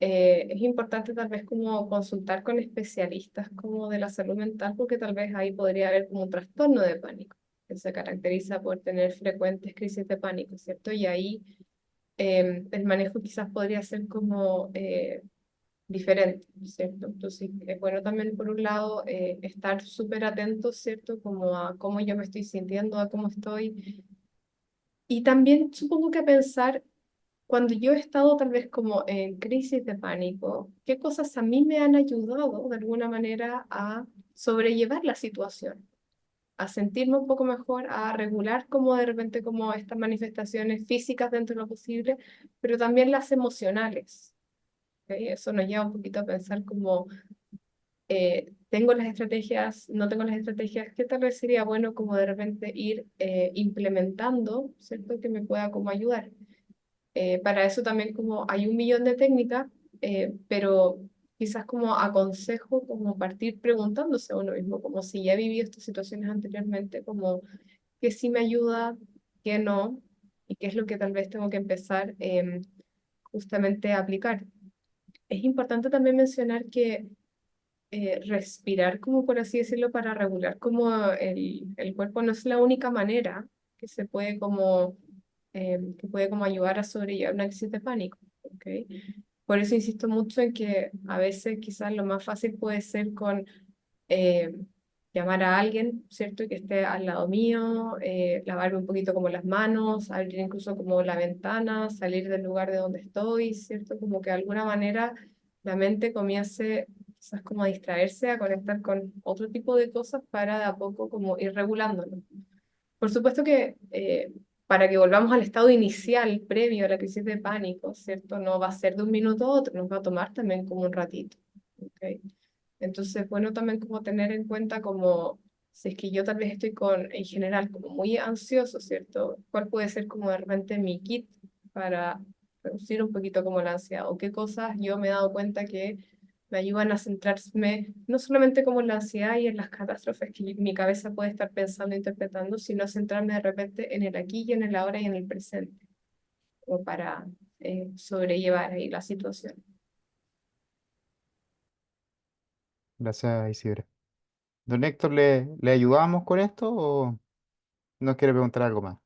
es importante tal vez como consultar con especialistas como de la salud mental porque tal vez ahí podría haber como un trastorno de pánico que se caracteriza por tener frecuentes crisis de pánico, ¿cierto? Y ahí el manejo quizás podría ser como diferente, ¿cierto? Entonces, es bueno también, por un lado, estar súper atento, ¿cierto? Como a cómo yo me estoy sintiendo, a cómo estoy. Y también supongo que pensar, cuando yo he estado tal vez como en crisis de pánico, qué cosas a mí me han ayudado de alguna manera a sobrellevar la situación, a sentirme un poco mejor, a regular como de repente como estas manifestaciones físicas dentro de lo posible, pero también las emocionales. ¿Ok? Eso nos lleva un poquito a pensar como tengo las estrategias, no tengo las estrategias, que tal vez sería bueno como de repente ir implementando, ¿cierto? Que me pueda como ayudar. Para eso también como hay un millón de técnicas, pero quizás como aconsejo como partir preguntándose a uno mismo, como si ya he vivido estas situaciones anteriormente, como qué sí me ayuda, qué no, y qué es lo que tal vez tengo que empezar justamente a aplicar. Es importante también mencionar que respirar, como por así decirlo, para regular como el cuerpo no es la única manera que se puede como, que puede como ayudar a sobrellevar una crisis de pánico. ¿Ok? Por eso insisto mucho en que a veces quizás lo más fácil puede ser con eh, llamar a alguien, ¿cierto? Y que esté al lado mío, lavarme un poquito como las manos, abrir incluso como la ventana, salir del lugar de donde estoy, ¿cierto? Como que de alguna manera la mente comience quizás como a distraerse, a conectar con otro tipo de cosas para de a poco como ir regulándolo. Por supuesto que para que volvamos al estado inicial, previo a la crisis de pánico, ¿cierto? No va a ser de un minuto a otro, nos va a tomar también como un ratito. ¿Ok? Entonces, bueno, también como tener en cuenta como, si es que yo tal vez estoy con, en general, como muy ansioso, ¿cierto? ¿Cuál puede ser como de repente mi kit para reducir un poquito como la ansiedad? ¿O qué cosas yo me he dado cuenta que me ayudan a centrarme no solamente como en la ansiedad y en las catástrofes que mi cabeza puede estar pensando e interpretando, sino centrarme de repente en el aquí y en el ahora y en el presente, como para sobrellevar ahí la situación. Gracias, Isidora. Don Héctor, ¿le ayudamos con esto o nos quiere preguntar algo más?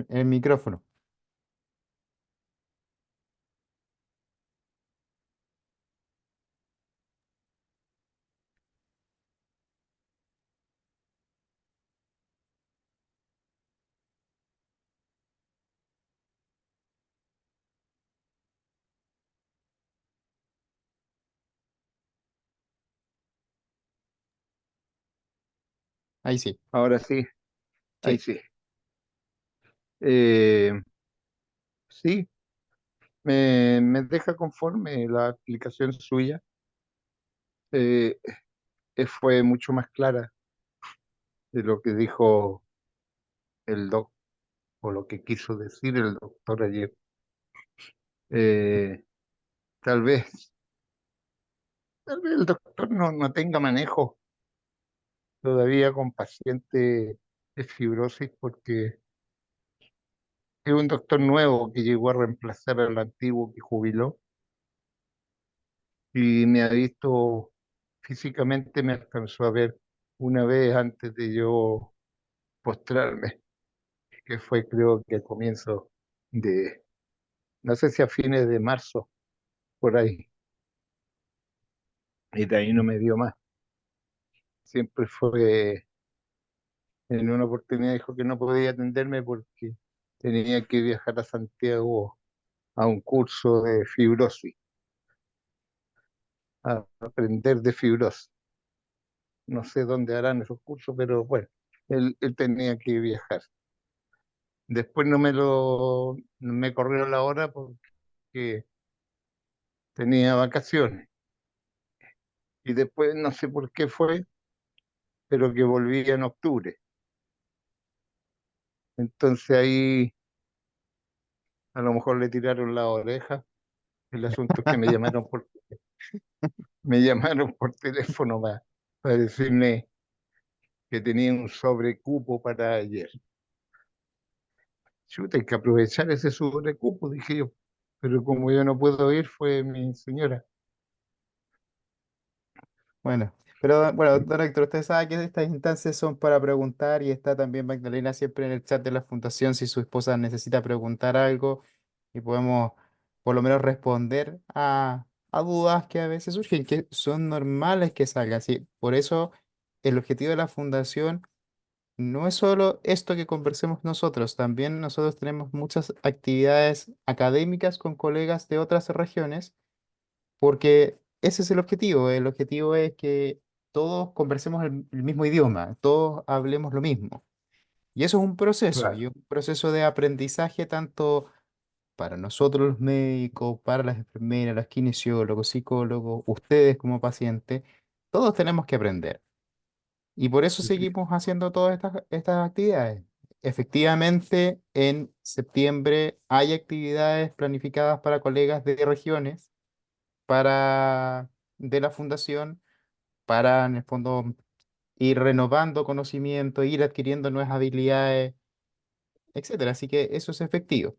El micrófono. Ahí sí. Ahora sí, ahí Sí. sí. Eh, sí, me deja conforme la explicación suya. Eh, fue mucho más clara de lo que dijo el doc o lo que quiso decir el doctor ayer. Eh, tal vez, tal vez el doctor no tenga manejo todavía con pacientes de fibrosis porque es un doctor nuevo que llegó a reemplazar al antiguo que jubiló y me ha visto físicamente, me alcanzó a ver una vez antes de yo postrarme, que fue creo que a comienzo de, no sé si a fines de marzo, por ahí. y de ahí no me dio más. Siempre fue, en una oportunidad dijo que no podía atenderme porque tenía que viajar a Santiago a un curso de fibrosis, a aprender de fibrosis. No sé dónde harán esos cursos, pero bueno, él tenía que viajar. Después no me corrió la hora porque tenía vacaciones. Y después no sé por qué fue, pero que volví en octubre. Entonces ahí a lo mejor le tiraron la oreja. El asunto es que me llamaron por teléfono para decirme que tenía un sobrecupo para ayer. Chuta, hay que aprovechar ese sobrecupo, dije yo. Pero como yo no puedo ir, fue mi señora. Bueno, pero bueno, don Héctor, usted sabe que estas instancias son para preguntar y está también Magdalena siempre en el chat de la fundación si su esposa necesita preguntar algo y podemos por lo menos responder a dudas que a veces surgen, que son normales que salgan. Sí, por eso el objetivo de la fundación no es solo esto que conversemos nosotros, también nosotros tenemos muchas actividades académicas con colegas de otras regiones porque ese es el objetivo. El objetivo es que todos conversemos el mismo idioma, todos hablemos lo mismo. Y eso es un proceso, y Claro. un proceso de aprendizaje tanto para nosotros los médicos, para las enfermeras, los kinesiólogos, psicólogos, ustedes como pacientes, todos tenemos que aprender. Y por eso Sí, sí. seguimos haciendo todas estas actividades. Efectivamente, en septiembre hay actividades planificadas para colegas de regiones para, de la fundación para, en el fondo, ir renovando conocimiento, ir adquiriendo nuevas habilidades, etcétera. Así que eso es efectivo.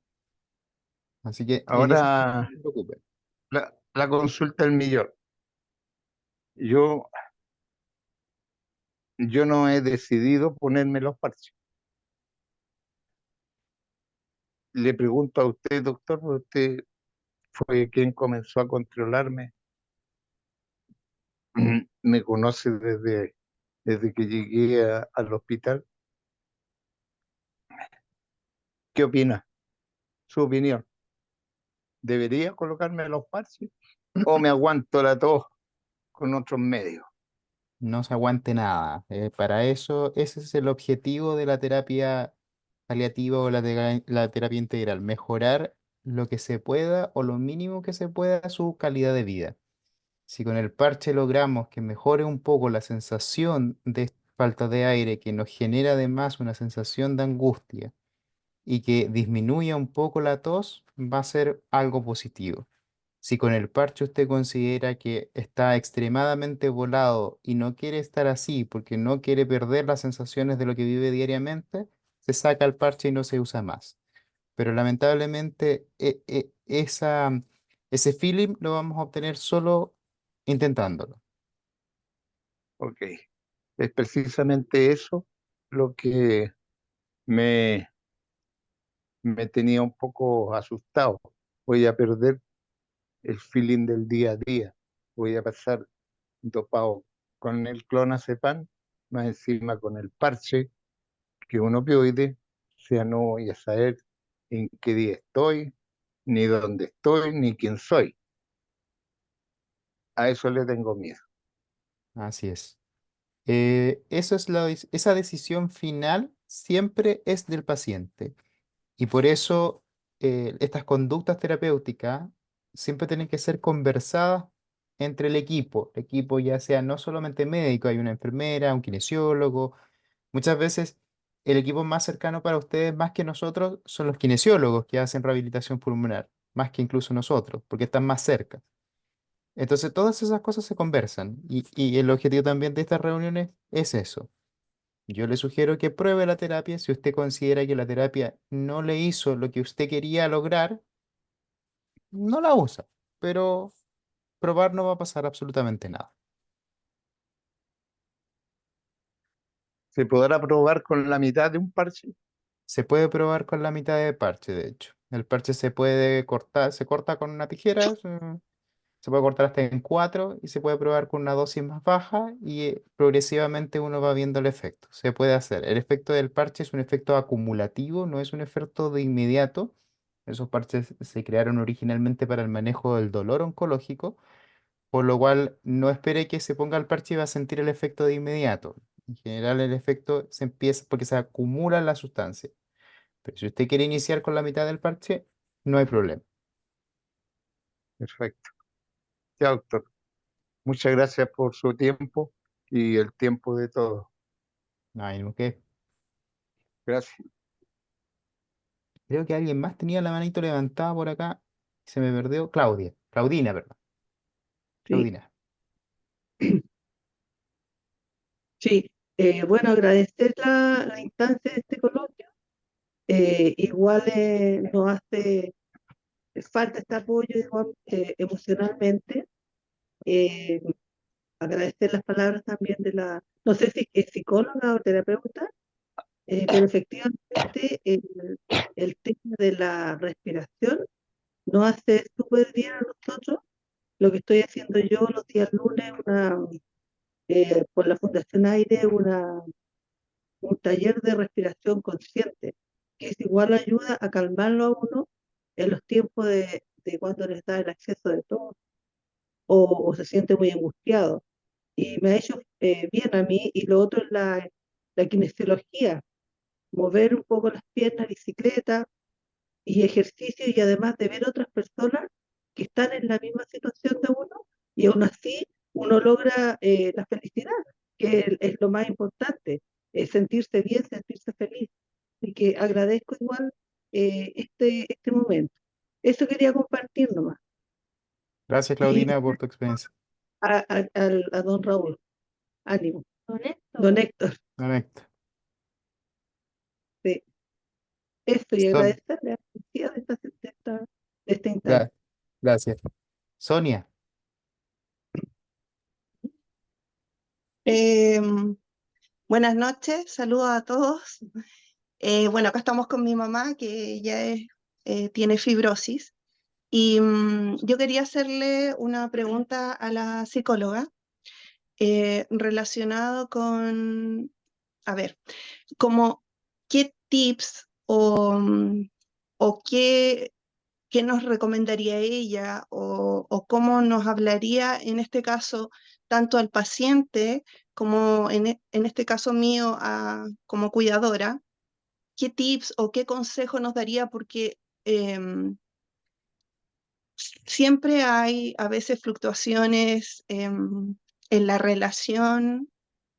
Así que en ese sentido no Ahora se preocupe. la consulta del millón. Yo, yo no he decidido ponerme los parches. Le pregunto a usted, doctor, porque usted fue quien comenzó a controlarme. Me conoce desde que llegué al hospital. ¿Qué opina? Su opinión. ¿Debería colocarme los parches o me aguanto la tos con otros medios? No se aguante nada. Para eso, ese es el objetivo de la terapia paliativa o la terapia integral, mejorar lo que se pueda o lo mínimo que se pueda su calidad de vida. Si con el parche logramos que mejore un poco la sensación de falta de aire, que nos genera además una sensación de angustia y que disminuya un poco la tos, va a ser algo positivo. Si con el parche usted considera que está extremadamente volado y no quiere estar así porque no quiere perder las sensaciones de lo que vive diariamente, se saca el parche y no se usa más. Pero lamentablemente ese feeling lo vamos a obtener solo intentándolo. Ok, es precisamente eso lo que me, me tenía un poco asustado. Voy a perder el feeling del día a día. Voy a pasar dopado con el clonazepam, más encima con el parche, que un opioide, o sea, no voy a saber en qué día estoy, ni dónde estoy, ni quién soy. A eso le tengo miedo. Así es. Eso es esa decisión final siempre es del paciente. Y por eso estas conductas terapéuticas siempre tienen que ser conversadas entre el equipo. El equipo ya sea no solamente médico, hay una enfermera, un kinesiólogo. Muchas veces el equipo más cercano para ustedes, más que nosotros, son los kinesiólogos que hacen rehabilitación pulmonar, más que incluso nosotros, porque están más cerca. Entonces todas esas cosas se conversan y el objetivo también de estas reuniones es eso. Yo le sugiero que pruebe la terapia si usted considera que la terapia no le hizo lo que usted quería lograr, no la usa, pero probar no va a pasar absolutamente nada. ¿Se podrá probar con la mitad de un parche? Se puede probar con la mitad de parche, de hecho. El parche se puede cortar, se corta con una tijera Se puede cortar hasta en 4 y se puede probar con una dosis más baja y progresivamente uno va viendo el efecto. Se puede hacer. El efecto del parche es un efecto acumulativo, no es un efecto de inmediato. Esos parches se crearon originalmente para el manejo del dolor oncológico, por lo cual no espere que se ponga el parche y va a sentir el efecto de inmediato. En general el efecto se empieza porque se acumula la sustancia. Pero si usted quiere iniciar con la mitad del parche, no hay problema. Perfecto. Ya, doctor. Muchas gracias por su tiempo y el tiempo de todos. No hay ningún que. Gracias. Creo que alguien más tenía la manito levantada por acá. Se me perdió. Claudia. Claudina, perdón. Sí, Claudina. sí. Bueno, agradecer la instancia de este coloquio. Igual nos hace falta este apoyo igual, emocionalmente. Eh, Agradecer las palabras también de no sé si es psicóloga o terapeuta, pero efectivamente el tema de la respiración nos hace súper bien a nosotros. Lo que estoy haciendo yo los días lunes, por la Fundación Aire, un taller de respiración consciente, que es igual ayuda a calmarlo a uno en los tiempos de cuando les da el acceso de todo o se siente muy angustiado. Y me ha hecho bien a mí. Y lo otro es la kinesiología, mover un poco las piernas, bicicleta y ejercicio, y además de ver otras personas que están en la misma situación de uno, y aún así uno logra la felicidad, que es lo más importante, sentirse bien, sentirse feliz. Y que agradezco igual este momento. Eso quería compartir nomás. Gracias, Y Claudina, por tu experiencia. a don Raúl, ánimo. Don Héctor. Don Héctor, Correcto. sí. Eso, y Son, agradecerle a la energía de esta instancia. gra- gracias. Sonia. Eh, Buenas noches, saludos a todos. Bueno, acá estamos con mi mamá que tiene fibrosis y yo quería hacerle una pregunta a la psicóloga relacionado con, a ver, como qué tips o qué nos recomendaría ella o cómo nos hablaría en este caso tanto al paciente como en este caso mío como cuidadora, qué tips o qué consejo nos daría porque siempre hay a veces fluctuaciones en la relación,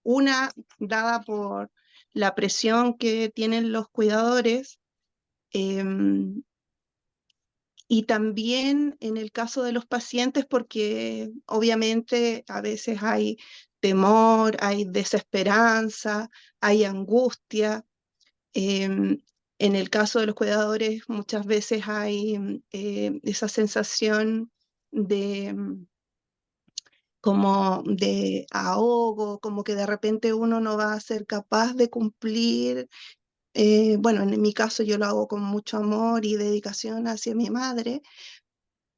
una dada por la presión que tienen los cuidadores. em, Y también en el caso de los pacientes, porque obviamente a veces hay temor, hay desesperanza, hay angustia. Em, en el caso de los cuidadores, muchas veces hay esa sensación de como de ahogo, como que de repente uno no va a ser capaz de cumplir. Bueno, en mi caso yo lo hago con mucho amor y dedicación hacia mi madre,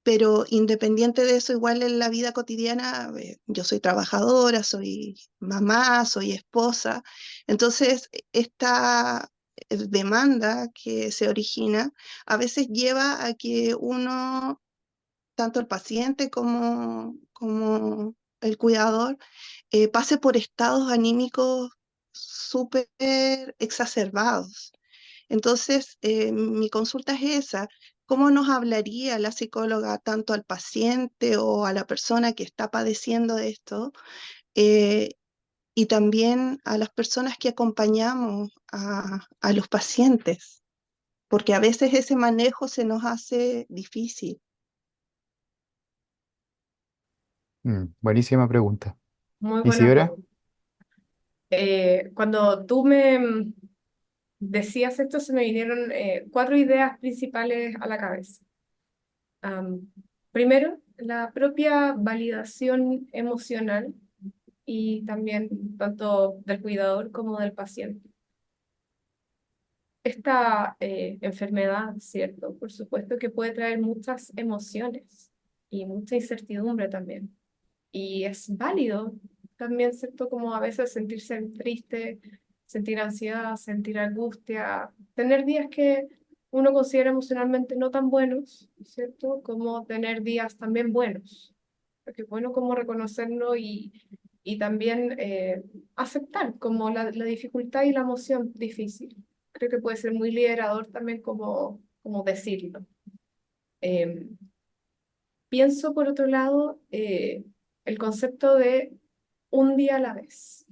pero independiente de eso, igual en la vida cotidiana, yo soy trabajadora, soy mamá, soy esposa, entonces esta demanda que se origina a veces lleva a que uno, tanto el paciente como el cuidador, pase por estados anímicos súper exacerbados. Entonces, mi consulta es esa: ¿cómo nos hablaría la psicóloga tanto al paciente o a la persona que está padeciendo de esto, eh, y también a las personas que acompañamos a los pacientes? Porque a veces ese manejo se nos hace difícil. Buenísima pregunta. Muy buena Isidora. pregunta. Cuando tú me decías esto, se me vinieron 4 ideas principales a la cabeza. Primero, la propia validación emocional y también tanto del cuidador como del paciente. Esta enfermedad, ¿cierto? Por supuesto que puede traer muchas emociones y mucha incertidumbre también. Y es válido también, ¿cierto? Como a veces sentirse triste, sentir ansiedad, sentir angustia, tener días que uno considera emocionalmente no tan buenos, ¿cierto? Como tener días también buenos. Porque es bueno como reconocerlo y también aceptar como la dificultad y la emoción difícil. Creo que puede ser muy liberador también como decirlo. Em, Pienso, por otro lado, el concepto de un día a la vez.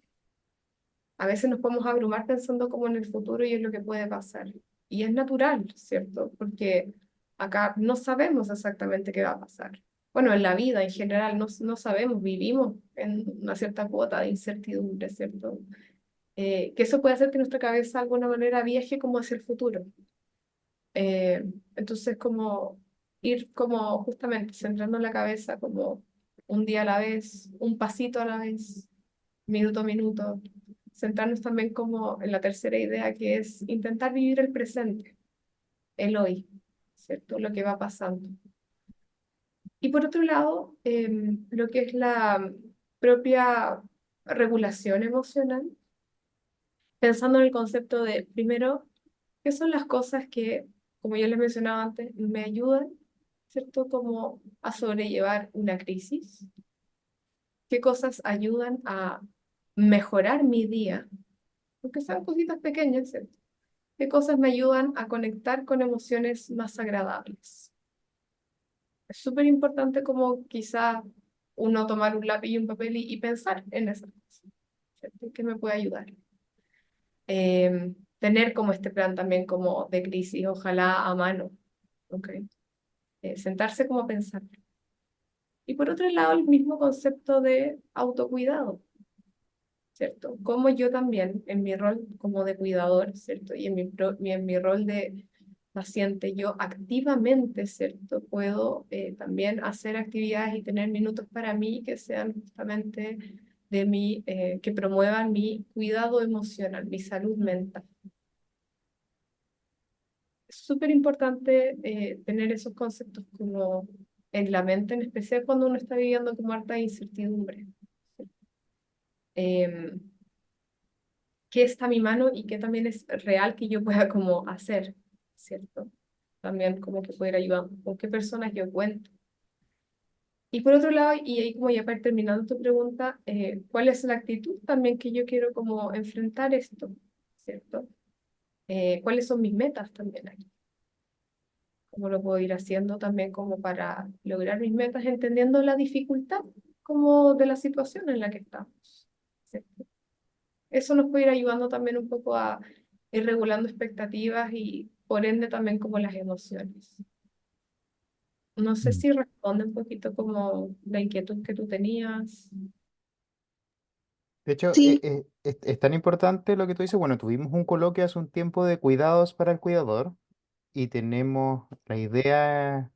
A veces nos podemos abrumar pensando como en el futuro y en lo que puede pasar. Y es natural, ¿cierto? Porque acá no sabemos exactamente qué va a pasar. Bueno, en la vida en general no sabemos, vivimos en una cierta cuota de incertidumbre, ¿cierto? Que eso puede hacer que nuestra cabeza de alguna manera viaje como hacia el futuro. Entonces, como ir como justamente centrando la cabeza como un día a la vez, un pasito a la vez, minuto a minuto, centrarnos también como en la tercera idea que es intentar vivir el presente, el hoy, ¿cierto? Lo que va pasando. Y por otro lado, lo que es la propia regulación emocional, pensando en el concepto de, primero, ¿qué son las cosas que, como yo les mencionaba antes, me ayudan, ¿cierto? Como a sobrellevar una crisis? ¿Qué cosas ayudan a mejorar mi día? Aunque sean cositas pequeñas, ¿cierto? ¿Qué cosas me ayudan a conectar con emociones más agradables? Es súper importante como quizá uno tomar un lápiz y un papel y pensar en esas cosas, ¿cierto? ¿Qué me puede ayudar? Tener como este plan también como de crisis, ojalá a mano, ¿ok? Sentarse como a pensar. Y por otro lado, el mismo concepto de autocuidado, ¿cierto? Como yo también, en mi rol como de cuidador, ¿cierto? Y en mi rol de paciente, yo activamente, ¿cierto? Puedo también hacer actividades y tener minutos para mí que sean justamente de mi, que promuevan mi cuidado emocional, mi salud mental. Es súper importante tener esos conceptos como en la mente, en especial cuando uno está viviendo como harta incertidumbre. Em, ¿Qué está a mi mano y qué también es real que yo pueda como hacer, ¿cierto? También como que poder ayudar, con qué personas yo cuento. Y por otro lado, y ahí como ya para ir terminando tu pregunta, ¿cuál es la actitud también que yo quiero como enfrentar esto, ¿cierto? ¿Cuáles son mis metas también aquí? ¿Cómo lo puedo ir haciendo también como para lograr mis metas, entendiendo la dificultad como de la situación en la que estamos, ¿cierto? Eso nos puede ir ayudando también un poco a ir regulando expectativas y por ende también como las emociones. No sé Mm. si responde un poquito como la inquietud que tú tenías. De hecho, Sí, es tan importante lo que tú dices. Bueno, tuvimos un coloquio hace un tiempo de cuidados para el cuidador y tenemos la idea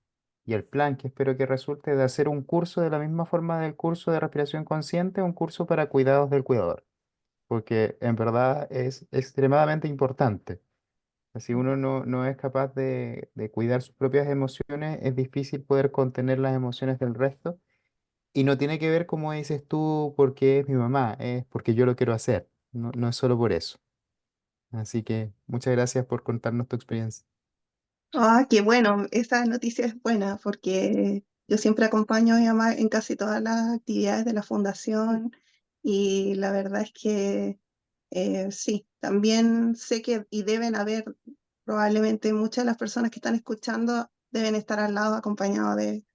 y el plan que espero que resulte de hacer un curso de la misma forma del curso de respiración consciente, un curso para cuidados del cuidador, porque en verdad es extremadamente importante. Si uno no es capaz de cuidar sus propias emociones, es difícil poder contener las emociones del resto. Y no tiene que ver, como dices tú, porque es mi mamá, es porque yo lo quiero hacer. No, no es solo por eso. Así que muchas gracias por contarnos tu experiencia. qué bueno, esa noticia es buena porque yo siempre acompaño a mi mamá en casi todas las actividades de la fundación y la verdad es que sí, también sé que y deben haber probablemente muchas de las personas que están escuchando deben estar al lado acompañados de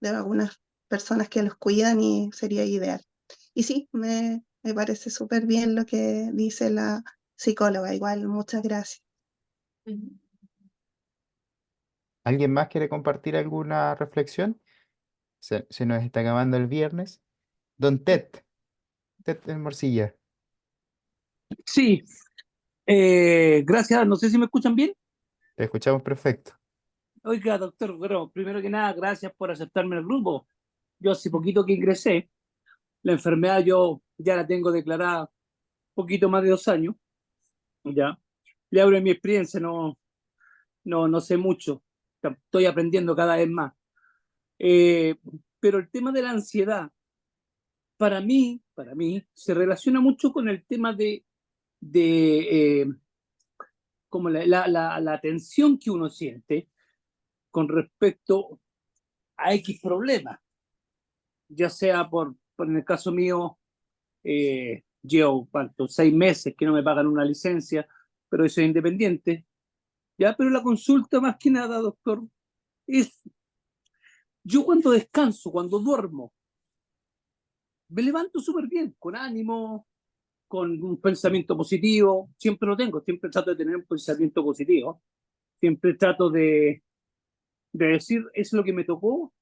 algunas personas que los cuidan y sería ideal. Y sí, me parece súper bien lo que dice la psicóloga, igual, muchas gracias. Ujú. ¿Alguien más quiere compartir alguna reflexión? Se nos está acabando el viernes. Don Ted, Ted del Morcilla, Sí, gracias. No sé si me escuchan bien. te escuchamos perfecto. Oiga, doctor, bueno, primero que nada, gracias por aceptarme en el grupo. Yo hace poquito que ingresé, la enfermedad yo ya la tengo declarada poquito más de 2 años, ya. Le hablo de mi experiencia, no sé mucho. Estoy aprendiendo cada vez más. Eh, pero el tema de la ansiedad, para mí, se relaciona mucho con el tema de como la tensión que uno siente con respecto a X problema, ya sea en el caso mío, llevo, ¿cuánto? 6 meses que no me pagan una licencia, pero soy independiente, ¿ya? Pero la consulta más que nada, doctor, es yo cuando descanso, cuando duermo, me levanto súper bien, con ánimo, con un pensamiento positivo, siempre lo tengo, siempre trato de tener un pensamiento positivo, siempre trato de decir, es lo que me tocó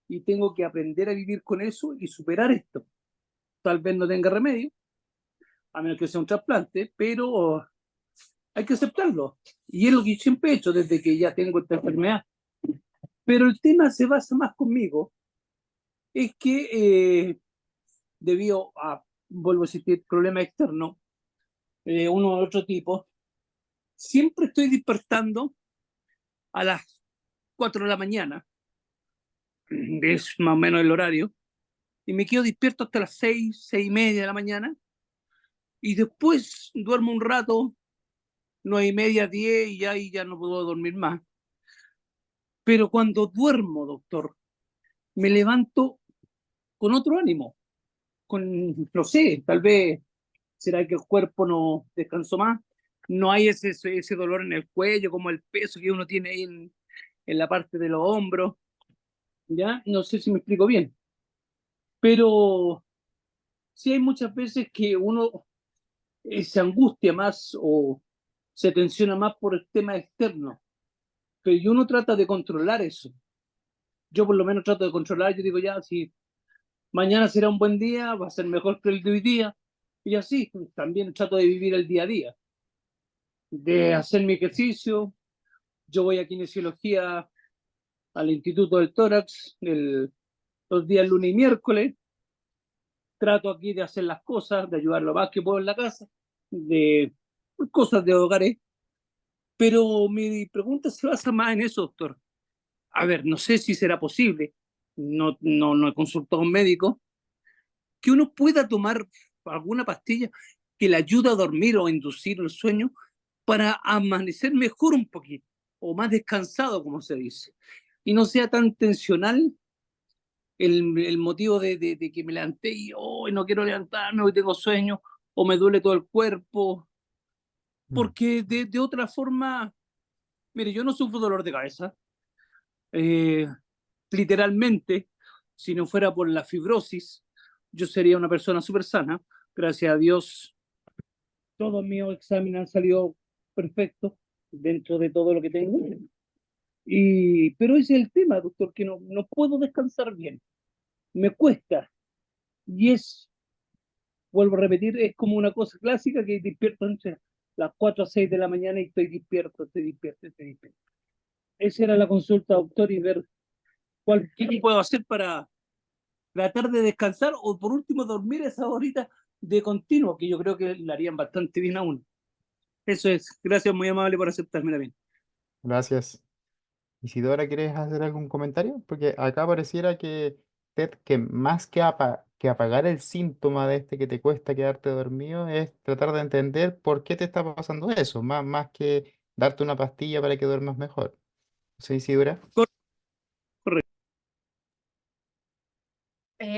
y tengo que aprender a vivir con eso y superar esto. Tal vez no tenga remedio, a menos que sea un trasplante, pero hay que aceptarlo. Y es lo que yo siempre he hecho desde que ya tengo esta enfermedad. Pero el tema se basa más conmigo, es que debido a, vuelvo a decir, problemas externos, uno u otro tipo, siempre estoy despertando a las 4 de la mañana, es más o menos el horario, y me quedo despierto hasta las 6, 6:30 de la mañana, y después duermo un rato, 9:30, 10, y ya no puedo dormir más. Pero cuando duermo, doctor, me levanto con otro ánimo, no sé, tal vez será que el cuerpo no descansó más, no hay ese dolor en el cuello, como el peso que uno tiene ahí en la parte de los hombros, ¿ya? No sé si me explico bien, pero sí hay muchas veces que uno se angustia más o se tensiona más por el tema externo, pero y uno trata de controlar eso. Yo por lo menos trato de controlar, yo digo ya, si mañana será un buen día, va a ser mejor que el de hoy día, y así también trato de vivir el día a día, de hacer mi ejercicio. Yo voy a kinesiología al Instituto del Tórax los días lunes y miércoles, trato aquí de hacer las cosas, de ayudar lo más que puedo en la casa, de cosas de hogares, pero mi pregunta se basa más en eso, doctor. A ver, no sé si será posible, no he consultado a un médico, que uno pueda tomar alguna pastilla que le ayude a dormir o a inducir el sueño para amanecer mejor un poquito, o más descansado, como se dice, y no sea tan tensional el motivo de que me levanté y hoy no quiero levantarme, hoy tengo sueño, o me duele todo el cuerpo, Mm. porque de otra forma, mire, yo no sufro dolor de cabeza, eh, literalmente, si no fuera por la fibrosis, yo sería una persona súper sana. Gracias a Dios, todos mis exámenes han salido perfectos dentro de todo lo que tengo. Pero ese es el tema, doctor, que no puedo descansar bien. Me cuesta. Y vuelvo a repetir, es como una cosa clásica que despierto entre las 4 a 6 de la mañana y estoy despierto, estoy despierto, estoy despierto. Esa era la consulta, doctor, y ver qué puedo hacer para tratar de descansar o por último dormir esa horita de continuo, que yo creo que le harían bastante bien a uno. Eso es. Gracias, muy amable por aceptarme también. Gracias. Isidora, ¿quieres hacer algún comentario? Porque acá pareciera que, Ted, que más que apagar el síntoma de este que te cuesta quedarte dormido, es tratar de entender por qué te está pasando eso, más que darte una pastilla para que duermas mejor. ¿Sí, Isidora? Correcto.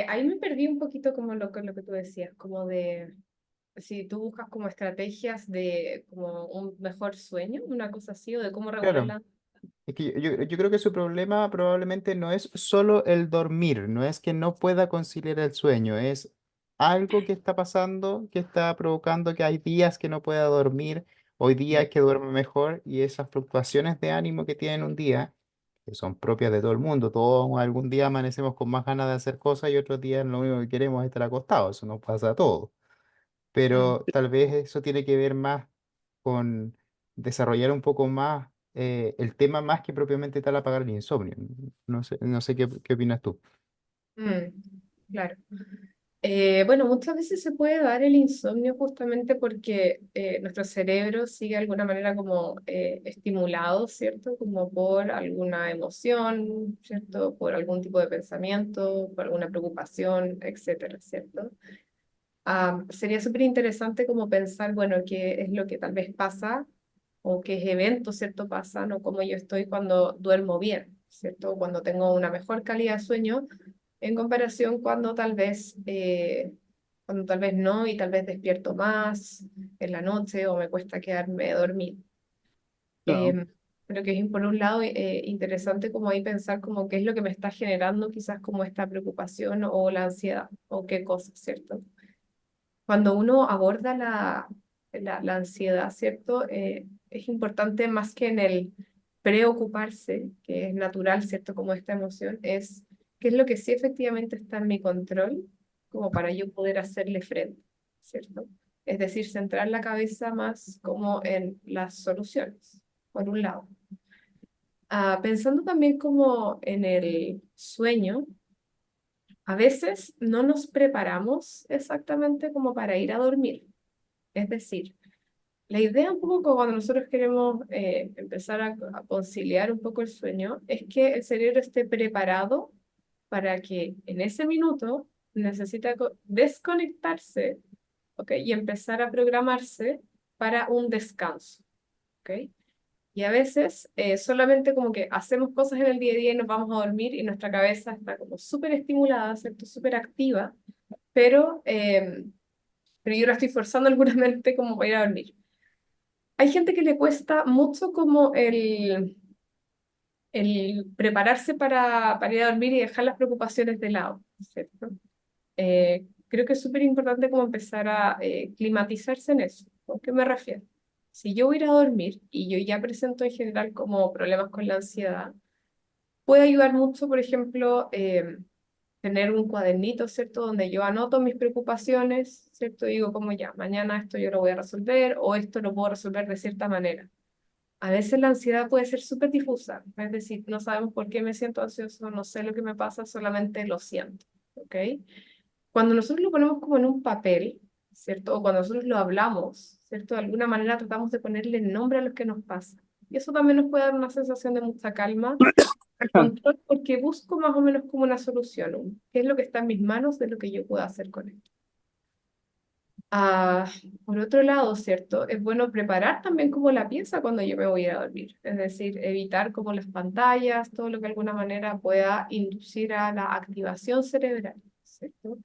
Ahí me perdí un poquito como con lo que tú decías, como de si tú buscas como estrategias de como un mejor sueño, una cosa así, o de cómo regular Claro. la... Es que yo creo que su problema probablemente no es solo el dormir, no es que no pueda conciliar el sueño, es algo que está pasando, que está provocando que hay días que no pueda dormir, hoy días que duerme mejor y esas fluctuaciones de ánimo que tienen un día, que son propias de todo el mundo, todos algún día amanecemos con más ganas de hacer cosas y otros días lo único que queremos es estar acostados, eso nos pasa a todos, Mm. pero tal vez eso tiene que ver más con desarrollar un poco más el tema más que propiamente tal apagar el insomnio. No sé qué opinas tú. Mm, claro. Bueno, muchas veces se puede dar el insomnio justamente porque nuestro cerebro sigue de alguna manera como estimulado, ¿cierto? Como por alguna emoción, ¿cierto? Por algún tipo de pensamiento, por alguna preocupación, etcétera, ¿cierto? Sería súper interesante como pensar, bueno, qué es lo que tal vez pasa o qué eventos, ¿cierto? Pasan o cómo yo estoy cuando duermo bien, ¿cierto? Cuando tengo una mejor calidad de sueño en comparación cuando tal vez no y tal vez despierto más en la noche o me cuesta quedarme dormido. Claro, Creo que es por un lado interesante como ahí pensar como qué es lo que me está generando quizás como esta preocupación o la ansiedad o qué cosas, ¿cierto? Cuando uno aborda la ansiedad, ¿cierto? Es importante más que en el preocuparse, que es natural, ¿cierto? Como esta emoción, es qué es lo que sí efectivamente está en mi control, como para yo poder hacerle frente, ¿cierto? Es decir, centrar la cabeza más como en las soluciones, por un lado. Pensando también como en el sueño, a veces no nos preparamos exactamente como para ir a dormir. Es decir, la idea un poco como cuando nosotros queremos empezar a conciliar un poco el sueño es que el cerebro esté preparado para que en ese minuto necesita desconectarse, ¿ok? Y empezar a programarse para un descanso, ¿ok? Y a veces solamente como que hacemos cosas en el día a día y nos vamos a dormir y nuestra cabeza está como súper estimulada, ¿cierto? Súper activa, pero, eh, pero yo la estoy forzando alguna mente como para ir a dormir. Hay gente que le cuesta mucho como el prepararse para ir a dormir y dejar las preocupaciones de lado, ¿cierto? Creo que es súper importante como empezar a climatizarse en eso. ¿A qué me refiero? Si yo voy a ir a dormir y yo ya presento en general como problemas con la ansiedad, puede ayudar mucho, por ejemplo, tener un cuadernito, ¿cierto? Donde yo anoto mis preocupaciones, ¿cierto? Digo como ya, mañana esto yo lo voy a resolver o esto lo puedo resolver de cierta manera. A veces la ansiedad puede ser súper difusa, es decir, no sabemos por qué me siento ansioso, no sé lo que me pasa, solamente lo siento, ¿ok? Cuando nosotros lo ponemos como en un papel, ¿cierto? O cuando nosotros lo hablamos, ¿cierto? De alguna manera tratamos de ponerle nombre a lo que nos pasa. Y eso también nos puede dar una sensación de mucha calma y control, porque busco más o menos como una solución, qué es lo que está en mis manos de lo que yo puedo hacer con esto. Por otro lado, ¿cierto? Es bueno preparar también como la pieza cuando yo me voy a ir a dormir. Es decir, evitar como las pantallas, todo lo que de alguna manera pueda inducir a la activación cerebral, ¿cierto?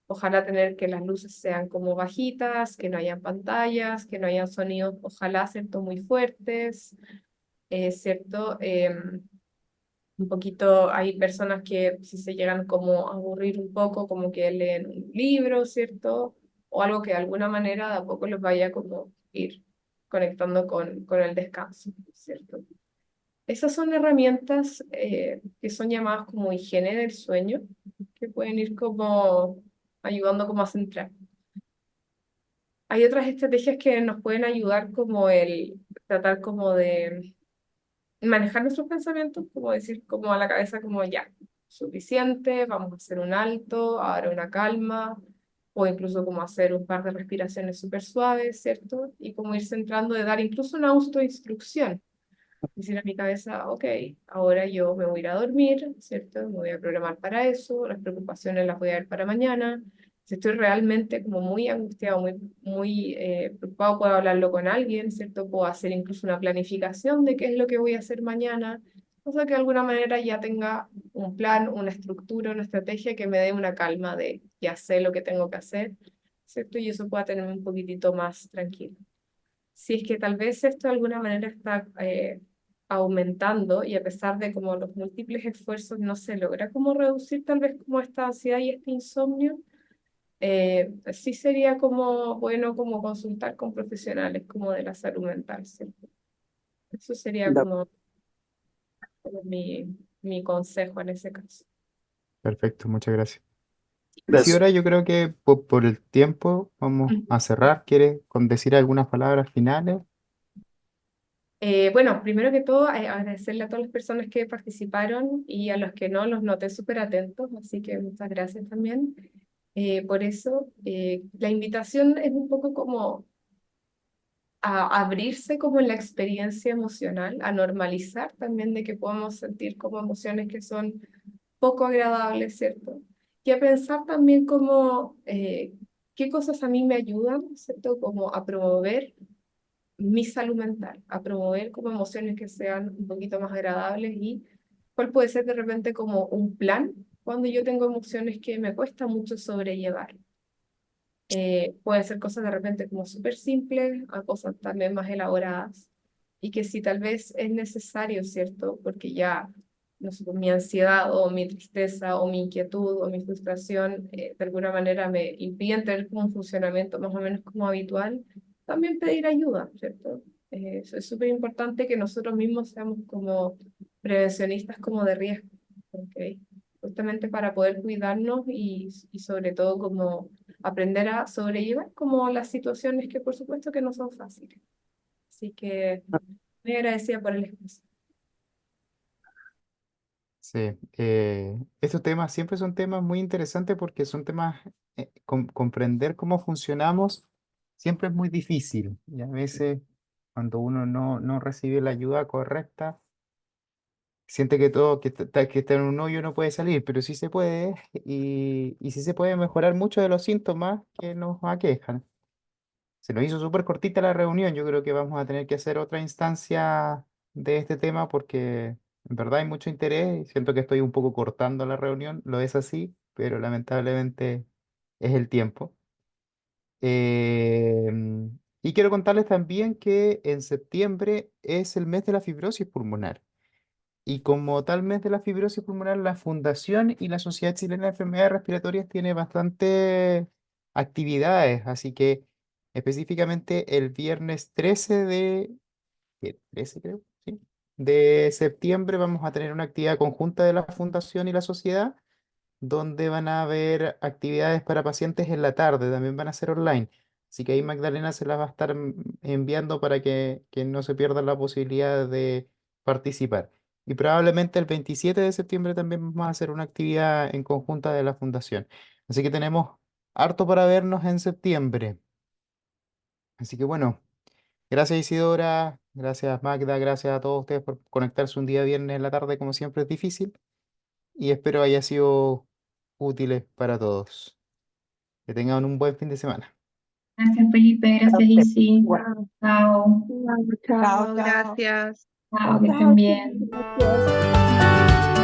Ojalá tener que las luces sean como bajitas, que no hayan pantallas, que no hayan sonidos, ojalá, ¿cierto? Muy fuertes, ¿cierto? Un poquito, hay personas que si se llegan como a aburrir un poco, como que leen un libro, ¿cierto? O algo que de alguna manera de a poco los vaya como ir conectando con el descanso, ¿cierto? Esas son herramientas que son llamadas como higiene del sueño, que pueden ir como ayudando como a centrar. Hay otras estrategias que nos pueden ayudar como el tratar como de manejar nuestros pensamientos, como decir como a la cabeza como ya, suficiente, vamos a hacer un alto, ahora una calma, o incluso como hacer un par de respiraciones súper suaves, ¿cierto? Y como ir centrando de dar incluso una autoinstrucción. Decir a mi cabeza, ok, ahora yo me voy a ir a dormir, ¿cierto? Me voy a programar para eso, las preocupaciones las voy a ver para mañana. Si estoy realmente como muy angustiado, muy preocupado, puedo hablarlo con alguien, ¿cierto? Puedo hacer incluso una planificación de qué es lo que voy a hacer mañana. O sea, que de alguna manera ya tenga un plan, una estructura, una estrategia que me dé una calma de ya sé lo que tengo que hacer, ¿cierto? Y eso pueda tenerme un poquitito más tranquilo. Si es que tal vez esto de alguna manera está aumentando y a pesar de como los múltiples esfuerzos no se logra como reducir tal vez como esta ansiedad y este insomnio, sí sería como bueno como consultar con profesionales como de la salud mental, ¿cierto? Eso sería como mi consejo en ese caso. Perfecto, muchas gracias. gracias. Isidora, yo creo que por el tiempo vamos a cerrar. ¿Quieres decir algunas palabras finales? Bueno, primero que todo, agradecerle a todas las personas que participaron y a los que no, los noté súper atentos, así que muchas gracias también. Por eso, la invitación es un poco como a abrirse como en la experiencia emocional, a normalizar también de que podemos sentir como emociones que son poco agradables, ¿cierto? Y a pensar también como qué cosas a mí me ayudan, ¿cierto? Como a promover mi salud mental, a promover como emociones que sean un poquito más agradables y cuál puede ser de repente como un plan cuando yo tengo emociones que me cuesta mucho sobrellevar. Pueden ser cosas de repente como súper simples a cosas también más elaboradas y que si tal vez es necesario, ¿cierto? Porque ya, no sé, pues, mi ansiedad o mi tristeza o mi inquietud o mi frustración de alguna manera me impiden tener como un funcionamiento más o menos como habitual, también pedir ayuda, ¿cierto? Eso es súper importante que nosotros mismos seamos como prevencionistas como de riesgo, ¿ok? Justamente para poder cuidarnos y sobre todo como aprender a sobrellevar como las situaciones que por supuesto que no son fáciles. Así que muy agradecida por el espacio. Sí, estos temas siempre son temas muy interesantes porque son temas, comprender cómo funcionamos siempre es muy difícil y a veces cuando uno no recibe la ayuda correcta, siente que todo, que está en un hoyo no puede salir, pero sí se puede y sí se puede mejorar muchos de los síntomas que nos aquejan. Se nos hizo súper cortita la reunión. Yo creo que vamos a tener que hacer otra instancia de este tema porque en verdad hay mucho interés y siento que estoy un poco cortando la reunión. Lo es así, pero lamentablemente es el tiempo. Y quiero contarles también que en septiembre es el mes de la fibrosis pulmonar. Y como tal mes de la fibrosis pulmonar, la Fundación y la Sociedad Chilena de Enfermedades Respiratorias tiene bastante actividades, así que específicamente el viernes 13 ¿qué? 13 creo, sí, de septiembre vamos a tener una actividad conjunta de la Fundación y la Sociedad donde van a haber actividades para pacientes en la tarde, también van a ser online. Así que ahí Magdalena se las va a estar enviando para que no se pierda la posibilidad de participar. Y probablemente el 27 de septiembre también vamos a hacer una actividad en conjunta de la fundación. Así que tenemos harto para vernos en septiembre. Así que bueno, gracias Isidora, gracias Magda, gracias a todos ustedes por conectarse un día viernes en la tarde, como siempre es difícil y espero haya sido útiles para todos. Que tengan un buen fin de semana. Gracias, Felipe. Gracias, Isi. Chao. Chao, gracias. Chao, que estén bien. Gracias.